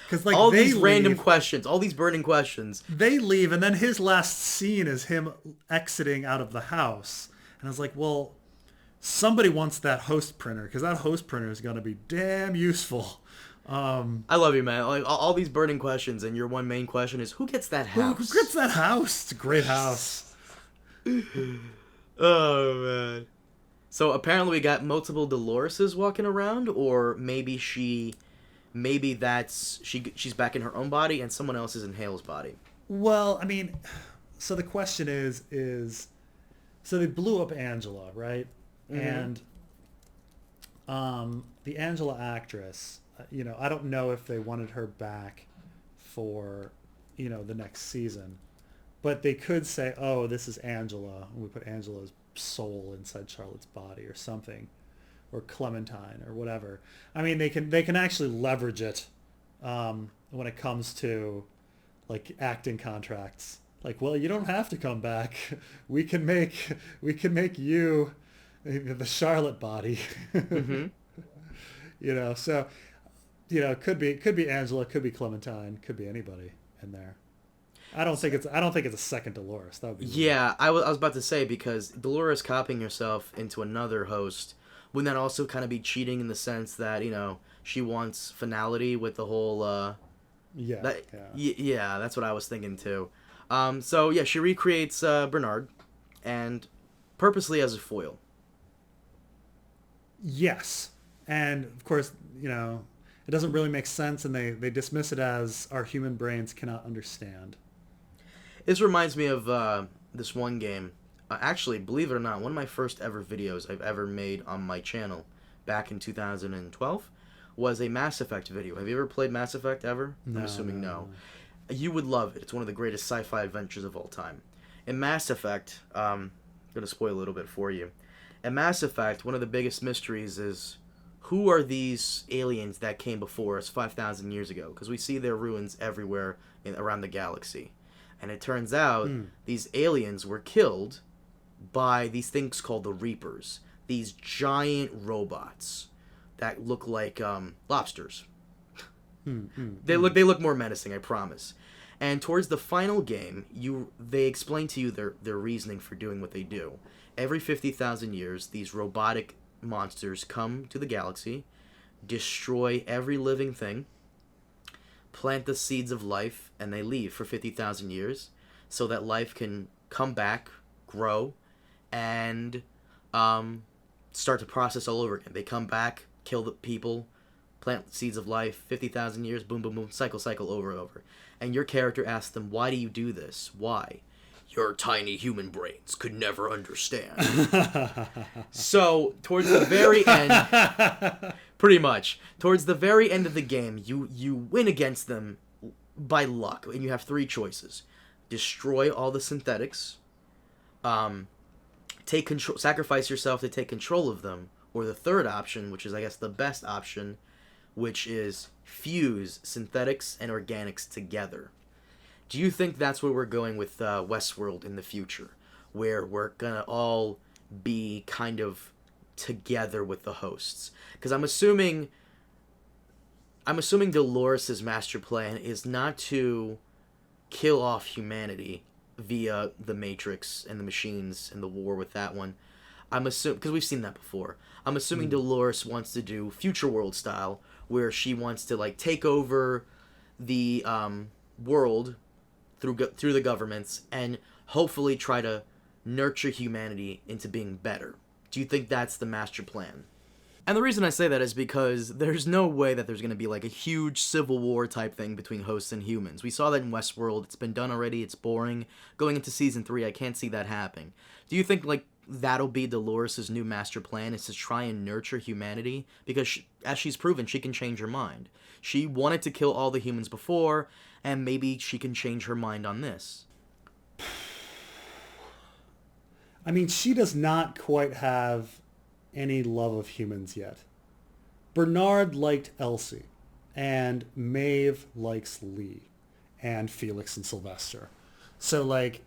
Because like all they these leave, random questions, all these burning questions. They leave, and then his last scene is him exiting out of the house. And I was like, well, somebody wants that host printer, because that host printer is going to be damn useful. I love you, man. Like all these burning questions, and your one main question is, who gets that house? Who gets that house? It's a great house. Oh man. So apparently we got multiple Doloreses walking around, or maybe she's back in her own body and someone else is in Hale's body. Well, I mean, so the question is so they blew up Angela, right? Mm-hmm. And the Angela actress, I don't know if they wanted her back for, the next season. But they could say, oh, this is Angela, and we put Angela's soul inside Charlotte's body or something, or Clementine or whatever. I mean, they can actually leverage it when it comes to like acting contracts. Like, well, you don't have to come back. We can make you the Charlotte body. Mm-hmm. So it could be Angela, could be Clementine, could be anybody in there. I don't think it's a second Dolores. That would be weird. Yeah, I was about to say, because Dolores copying herself into another host, wouldn't that also kind of be cheating in the sense that, she wants finality with the whole Yeah. that's what I was thinking too. So yeah, she recreates Bernard, and purposely as a foil. Yes. And of course, it doesn't really make sense, and they dismiss it as our human brains cannot understand. This reminds me of this one game. Actually, believe it or not, one of my first ever videos I've ever made on my channel back in 2012 was a Mass Effect video. Have you ever played Mass Effect ever? No, I'm assuming no. no. You would love it. It's one of the greatest sci-fi adventures of all time. In Mass Effect, I'm going to spoil a little bit for you. In Mass Effect, one of the biggest mysteries is, who are these aliens that came before us 5,000 years ago? Because we see their ruins everywhere around the galaxy. And it turns out these aliens were killed by these things called the Reapers. These giant robots that look like lobsters. They look more menacing, I promise. And towards the final game, they explain to you their reasoning for doing what they do. Every 50,000 years, these robotic monsters come to the galaxy, destroy every living thing, plant the seeds of life, and they leave for 50,000 years so that life can come back, grow, and start to process all over again. They come back, kill the people, plant seeds of life, 50,000 years, boom, boom, boom, cycle over and over. And your character asks them, why do you do this? Why? Your tiny human brains could never understand. So, towards the very end, pretty much, towards the very end of the game, you win against them by luck, and you have three choices. Destroy all the synthetics, take control, sacrifice yourself to take control of them, or the third option, which is, I guess, the best option, which is fuse synthetics and organics together. Do you think that's where we're going with Westworld in the future, where we're gonna all be kind of together with the hosts? Because I'm assuming Dolores' master plan is not to kill off humanity via the Matrix and the machines and the war with that one. I'm assuming, because we've seen that before. I'm assuming Dolores wants to do Futureworld style, where she wants to like take over the world through the governments and hopefully try to nurture humanity into being better. Do you think that's the master plan? And the reason I say that is because there's no way that there's going to be like a huge civil war type thing between hosts and humans. We saw that in Westworld. It's been done already. It's boring. Going into season 3, I can't see that happening. Do you think like that'll be Dolores' new master plan, is to try and nurture humanity? Because as she's proven, she can change her mind. She wanted to kill all the humans before, and maybe she can change her mind on this. I mean, she does not quite have any love of humans yet. Bernard liked Elsie, and Maeve likes Lee, and Felix and Sylvester. So, like,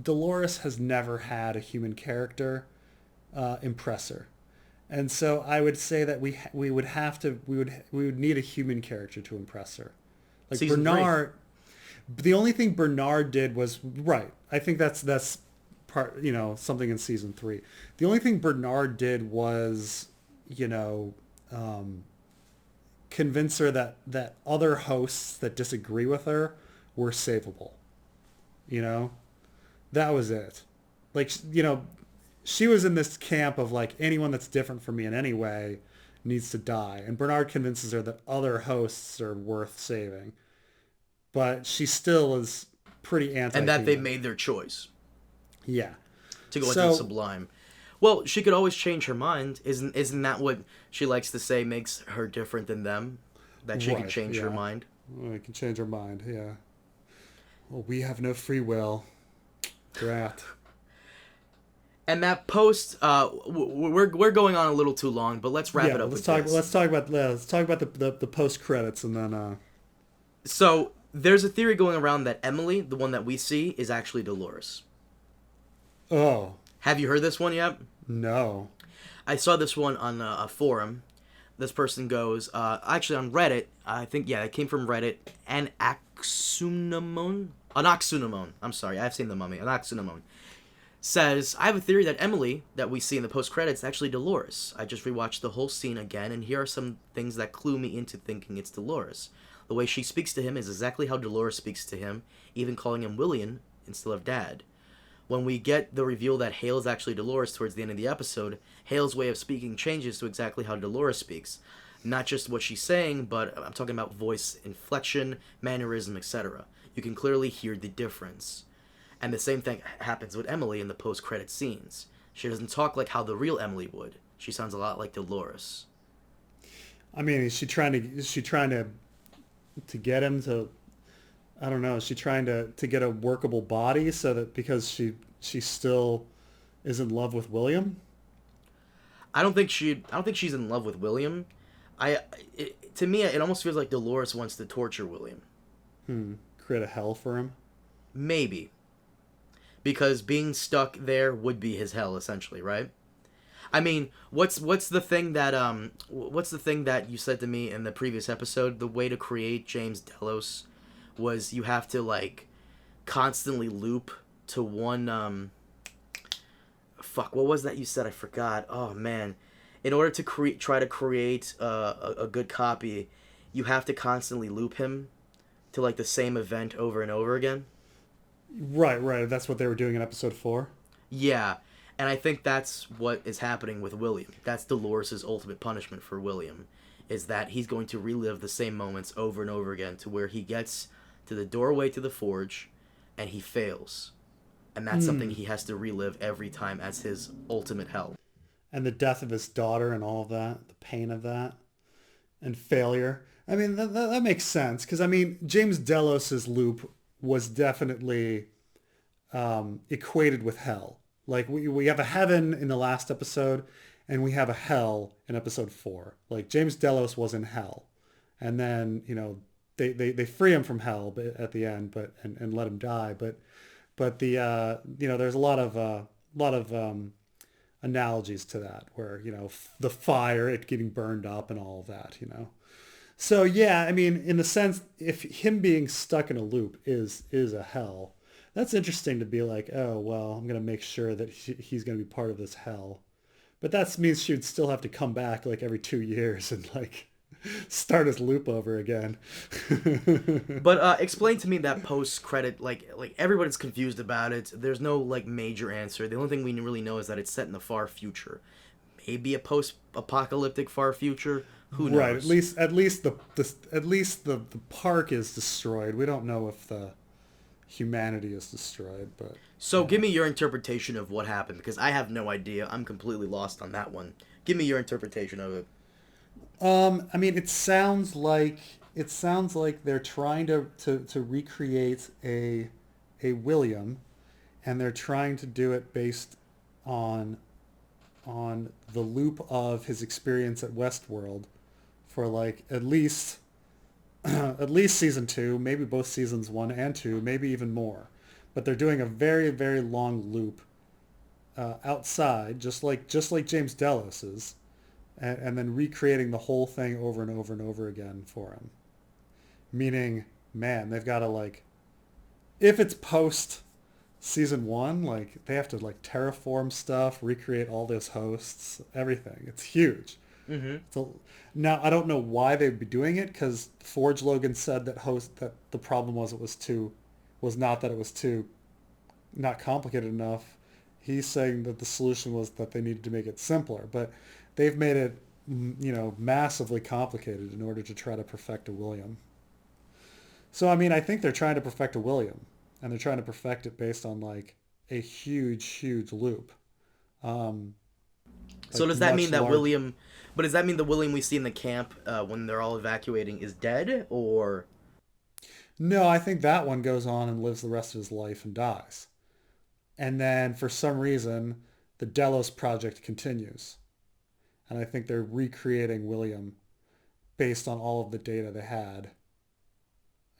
Dolores has never had a human character impress her. And so I would say that we would need a human character to impress her. Like Season Bernard, the only thing Bernard did was right. I think that's part, something in season 3. The only thing Bernard did was, convince her that other hosts that disagree with her were savable. That was it. Like, she was in this camp of like anyone that's different from me in any way needs to die. And Bernard convinces her that other hosts are worth saving. But she still is pretty anti-human. And that they made their choice. Yeah. To go into the sublime. Well, she could always change her mind. Isn't that what she likes to say makes her different than them? That she can change her mind? Well, I can change her mind, yeah. Well, we have no free will. Drat. And that post, we're going on a little too long, but let's wrap it up. Let's talk about the post credits, and then. So there's a theory going around that Emily, the one that we see, is actually Dolores. Oh. Have you heard this one yet? No. I saw this one on a forum. This person goes, actually on Reddit. I think it came from Reddit. Anaxunamon. I'm sorry, I've seen the Mummy. Anaxunamon says, I have a theory that Emily, that we see in the post-credits, is actually Dolores. I just rewatched the whole scene again, and here are some things that clue me into thinking it's Dolores. The way she speaks to him is exactly how Dolores speaks to him, even calling him William instead of Dad. When we get the reveal that Hale is actually Dolores towards the end of the episode, Hale's way of speaking changes to exactly how Dolores speaks. Not just what she's saying, but I'm talking about voice inflection, mannerism, etc. You can clearly hear the difference. And the same thing happens with Emily in the post-credit scenes. She doesn't talk like how the real Emily would. She sounds a lot like Dolores. I mean, is she trying to get him to, I don't know, is she trying to get a workable body so that because she still is in love with William? I don't think she's in love with William. To me, it almost feels like Dolores wants to torture William. Create a hell for him? Maybe. Because being stuck there would be his hell, essentially, right? I mean, what's the thing that you said to me in the previous episode? The way to create James Delos was you have to like constantly loop to one what was that you said? I forgot. Oh man. In order to try to create a good copy, you have to constantly loop him to like the same event over and over again. Right. That's what they were doing in episode 4. Yeah, and I think that's what is happening with William. That's Dolores' ultimate punishment for William, is that he's going to relive the same moments over and over again to where he gets to the doorway to the forge and he fails. And that's something he has to relive every time as his ultimate hell. And the death of his daughter and all of that, the pain of that, and failure. I mean, that makes sense, because, I mean, James Delos' loop was definitely equated with hell. Like, we have a heaven in the last episode, and we have a hell in episode 4. Like, James Delos was in hell. And then, they free him from hell at the end, and let him die. But the there's a lot of analogies to that, where the fire, it getting burned up, and all of that. So yeah, I mean, in the sense, if him being stuck in a loop is a hell, that's interesting to be like, oh well, I'm gonna make sure that he's gonna be part of this hell. But that means she would still have to come back like every 2 years and like start his loop over again. But explain to me that post-credit, like everybody's confused about it. There's no like major answer. The only thing we really know is that it's set in the far future. Maybe a post-apocalyptic far future. Who knows? Right. At least the park is destroyed. We don't know if the humanity is destroyed, but so give me your interpretation of what happened, because I have no idea. I'm completely lost on that one. Give me your interpretation of it. I mean, it sounds like they're trying to recreate a William, and they're trying to do it based on the loop of his experience at Westworld for like at least at least season 2, maybe both seasons 1 and 2, maybe even more. But they're doing a very, very long loop outside, just like James Delos is, and then recreating the whole thing over and over and over again for him. Meaning, man, they've got to like, if it's post season 1, like they have to like terraform stuff, recreate all those hosts, everything. It's huge. Mm-hmm. So now I don't know why they'd be doing it, because Forge Logan said that the problem was not that it was too not complicated enough. He's saying that the solution was that they needed to make it simpler, but they've made it, massively complicated in order to try to perfect a William. So I mean, I think they're trying to perfect a William, and they're trying to perfect it based on like a huge, huge loop. So does that mean that William? But does that mean the William we see in the camp when they're all evacuating is dead, or? No, I think that one goes on and lives the rest of his life and dies. And then for some reason, the Delos project continues. And I think they're recreating William based on all of the data they had.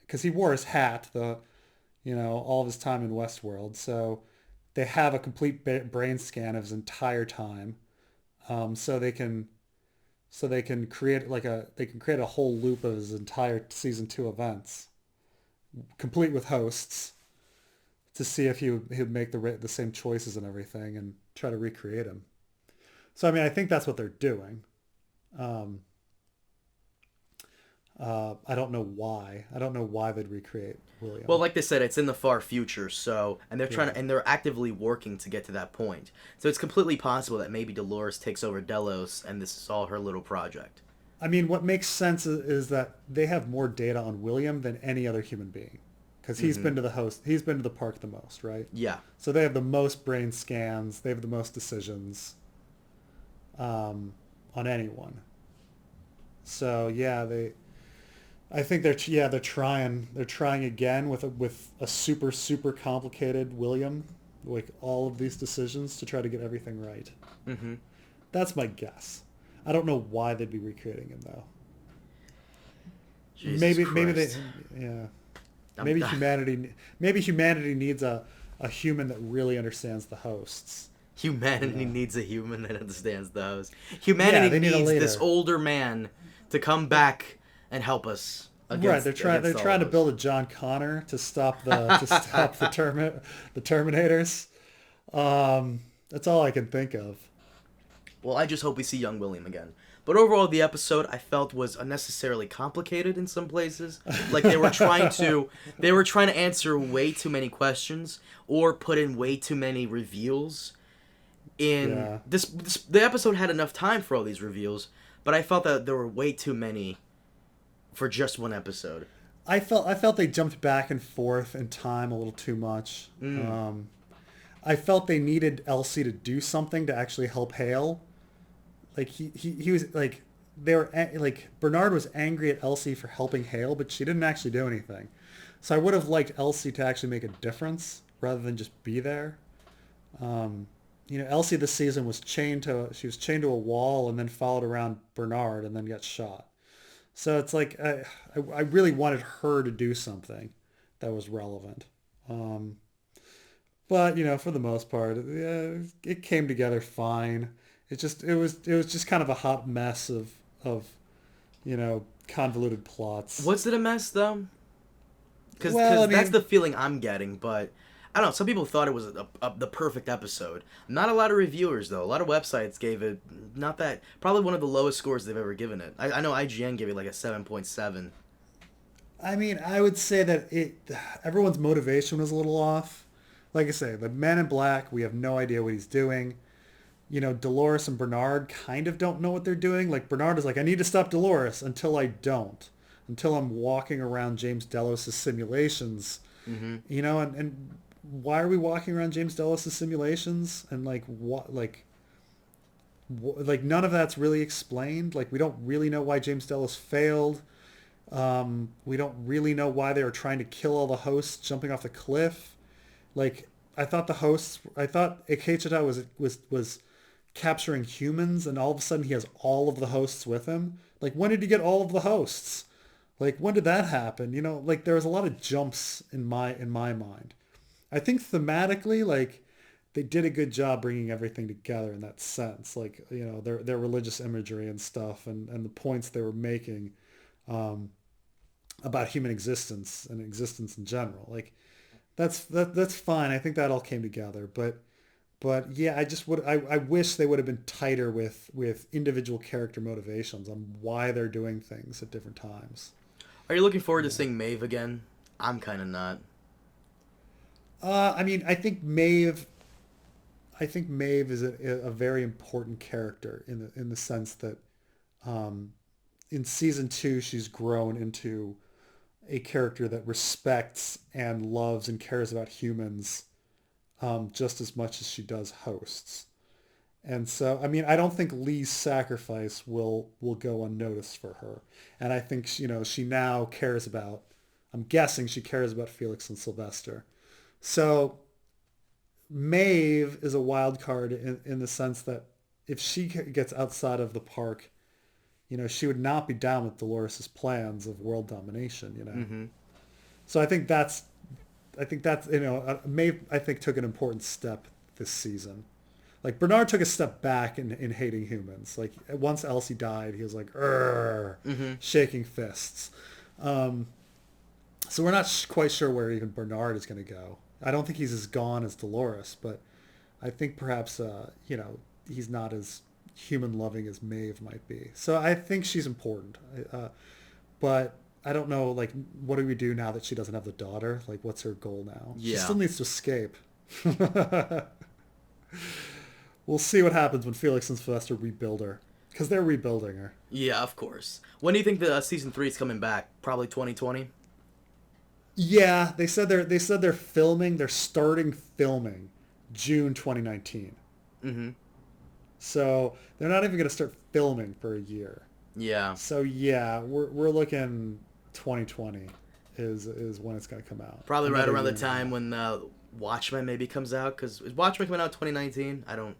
Because he wore his hat all of his time in Westworld. So they have a complete brain scan of his entire time. So they can create a whole loop of his entire season 2 events, complete with hosts, to see if he would make the same choices and everything, and try to recreate him. So I mean, I think that's what they're doing. I don't know why. I don't know why they'd recreate William. Well, like they said, it's in the far future, and they're actively working to get to that point. So it's completely possible that maybe Dolores takes over Delos, and this is all her little project. I mean, what makes sense is that they have more data on William than any other human being, because he's been to the park the most, right? Yeah. So they have the most brain scans. They have the most decisions on anyone. So yeah, I think they're trying again with a super, super complicated William, like all of these decisions to try to get everything right. Mm-hmm. That's my guess. I don't know why they'd be recreating him though. Jesus Christ. Maybe humanity needs a human that really understands the hosts. Humanity needs a human that understands the host. Humanity needs this older man to come back and help us. Right, they're trying to build a John Connor to stop the Terminators. That's all I can think of. Well, I just hope we see young William again. But overall, the episode I felt was unnecessarily complicated in some places. Like they were trying to answer way too many questions or put in way too many reveals. The episode had enough time for all these reveals, but I felt that there were way too many for just one episode. I felt they jumped back and forth in time a little too much. I felt they needed Elsie to do something to actually help Hale. Like he was like, Bernard was angry at Elsie for helping Hale, but she didn't actually do anything. So I would have liked Elsie to actually make a difference rather than just be there. Elsie this season was chained to a wall and then followed around Bernard and then got shot. So it's like I really wanted her to do something that was relevant. But for the most part, it came together fine. It was just kind of a hot mess of convoluted plots. Was it a mess though? Because that's the feeling I'm getting. But I don't know. Some people thought it was the perfect episode. Not a lot of reviewers though. A lot of websites gave it probably one of the lowest scores they've ever given it. I know IGN gave it like a 7.7. I mean, I would say that everyone's motivation was a little off. Like I say, the Man in Black, we have no idea what he's doing. Dolores and Bernard kind of don't know what they're doing. Like Bernard is like, I need to stop Dolores until I don't. Until I'm walking around James Delos' simulations. Mm-hmm. And why are we walking around James Delos' simulations? And like what? Like none of that's really explained. Like we don't really know why James Delos failed. We don't really know why they were trying to kill all the hosts jumping off the cliff. Like I thought Ikechita was capturing humans, and all of a sudden he has all of the hosts with him. Like, when did he get all of the hosts? Like, when did that happen? You know, like, there was a lot of jumps in my mind. I think thematically, like, they did a good job bringing everything together in that sense. Like, you know, their religious imagery and stuff, and the points they were making about human existence and existence in general. Like, that's fine. I think that all came together. But yeah, I wish they would have been tighter with individual character motivations on why they're doing things at different times. Are you looking forward to seeing Maeve again? I'm kind of not. I mean, I think Maeve is a very important character in the sense that in season 2 she's grown into a character that respects and loves and cares about humans just as much as she does hosts. And so, I mean, I don't think Lee's sacrifice will go unnoticed for her. And I think, you know, she now cares about, I'm guessing she cares about Felix and Sylvester. So Maeve is a wild card in the sense that if she gets outside of the park, you know, she would not be down with Dolores' plans of world domination, you know. Mm-hmm. So I think that's, you know, Maeve, I think, took an important step this season. Like, Bernard took a step back in hating humans. Like, once Elsie died, he was like, shaking fists. So we're not quite sure where even Bernard is going to go. I don't think he's as gone as Dolores, but I think perhaps, you know, he's not as human-loving as Maeve might be. So I think she's important. But I don't know, like, what do we do now that she doesn't have the daughter? Like, what's her goal now? Yeah. She still needs to escape. We'll see what happens when Felix and Sylvester rebuild her. Because they're rebuilding her. Yeah, of course. When do you think the season 3 is coming back? Probably 2020? Yeah, they said they're filming. They're starting filming June 2019. Mm-hmm. So they're not even going to start filming for a year. Yeah. So yeah, we're looking 2020 is when it's going to come out. Probably right around the time when Watchmen maybe comes out. Because is Watchmen coming out 2019? I don't.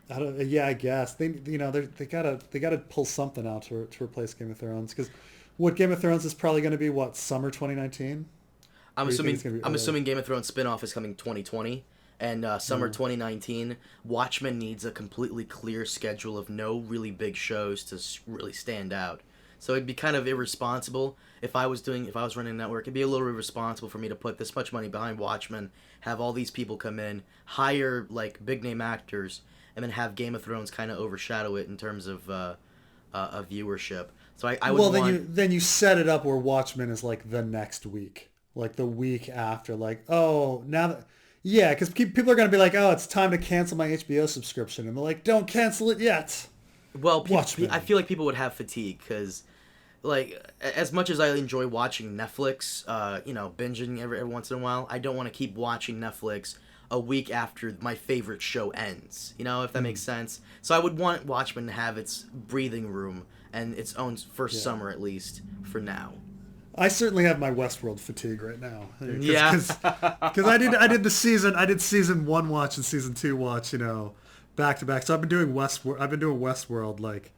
Yeah, I guess they gotta pull something out to replace Game of Thrones, because what Game of Thrones is probably going to be summer 2019. I'm assuming Game of Thrones spinoff is coming 2020 and summer 2019. Watchmen needs a completely clear schedule of no really big shows to really stand out. So it'd be kind of irresponsible if I was running a network. It'd be a little irresponsible for me to put this much money behind Watchmen, have all these people come in, hire like big name actors, and then have Game of Thrones kind of overshadow it in terms of viewership. So I would then you set it up where Watchmen is like the next week, like the week after, like, oh, now that, yeah, because people are going to be like, oh, it's time to cancel my HBO subscription, and they're like, don't cancel it yet. Well, I feel like people would have fatigue because, like, as much as I enjoy watching Netflix, binging every once in a while, I don't want to keep watching Netflix a week after my favorite show ends, if that makes sense. So I would want Watchmen to have its breathing room and its own first summer, at least, for now. I certainly have my Westworld fatigue right now. Because I did season 1 watch and season 2 watch, back to back. So I've been doing Westworld, like,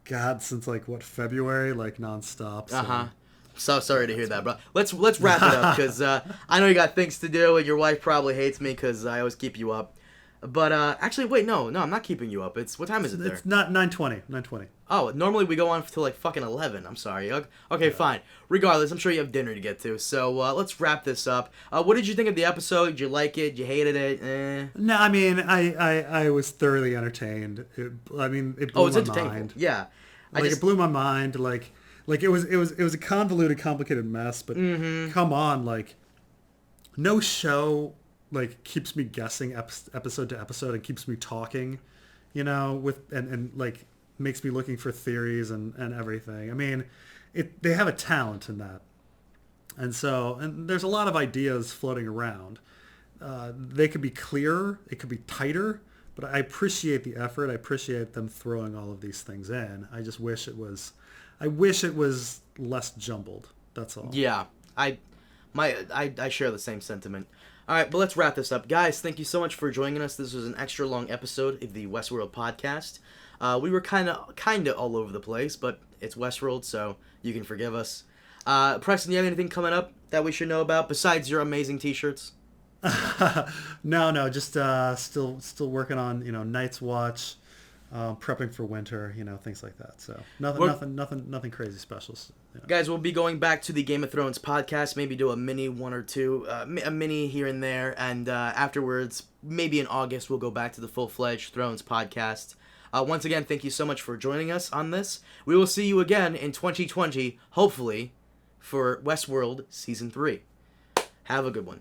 God, since, like, February, like, nonstop. So. So sorry to hear that, bro. Let's wrap it up, because I know you got things to do, and your wife probably hates me because I always keep you up. But actually, wait, no, I'm not keeping you up. What time is it there? It's not 9:20. Oh, normally we go on till like fucking 11. I'm sorry. Okay, fine. Regardless, I'm sure you have dinner to get to. So let's wrap this up. What did you think of the episode? Did you like it? You hated it? No, I mean, I was thoroughly entertained. It blew my mind. Yeah, it blew my mind. Like it was a convoluted, complicated mess. But come on, like, no show like keeps me guessing episode to episode and keeps me talking, and like makes me looking for theories and everything. I mean, they have a talent in that, and there's a lot of ideas floating around. They could be clearer, it could be tighter, but I appreciate the effort. I appreciate them throwing all of these things in. I just wish it was less jumbled. That's all. Yeah, I share the same sentiment. All right, but let's wrap this up. Guys, thank you so much for joining us. This was an extra long episode of the Westworld podcast. We were kind of all over the place, but it's Westworld, so you can forgive us. Preston, you have anything coming up that we should know about besides your amazing t-shirts? No, just still working on Night's Watch, prepping for winter, things like that. So nothing crazy special. Guys, we'll be going back to the Game of Thrones podcast, maybe do a mini one or two, a mini here and there, and afterwards, maybe in August, we'll go back to the full-fledged Thrones podcast. Once again, thank you so much for joining us on this. We will see you again in 2020, hopefully, for Westworld Season 3. Have a good one.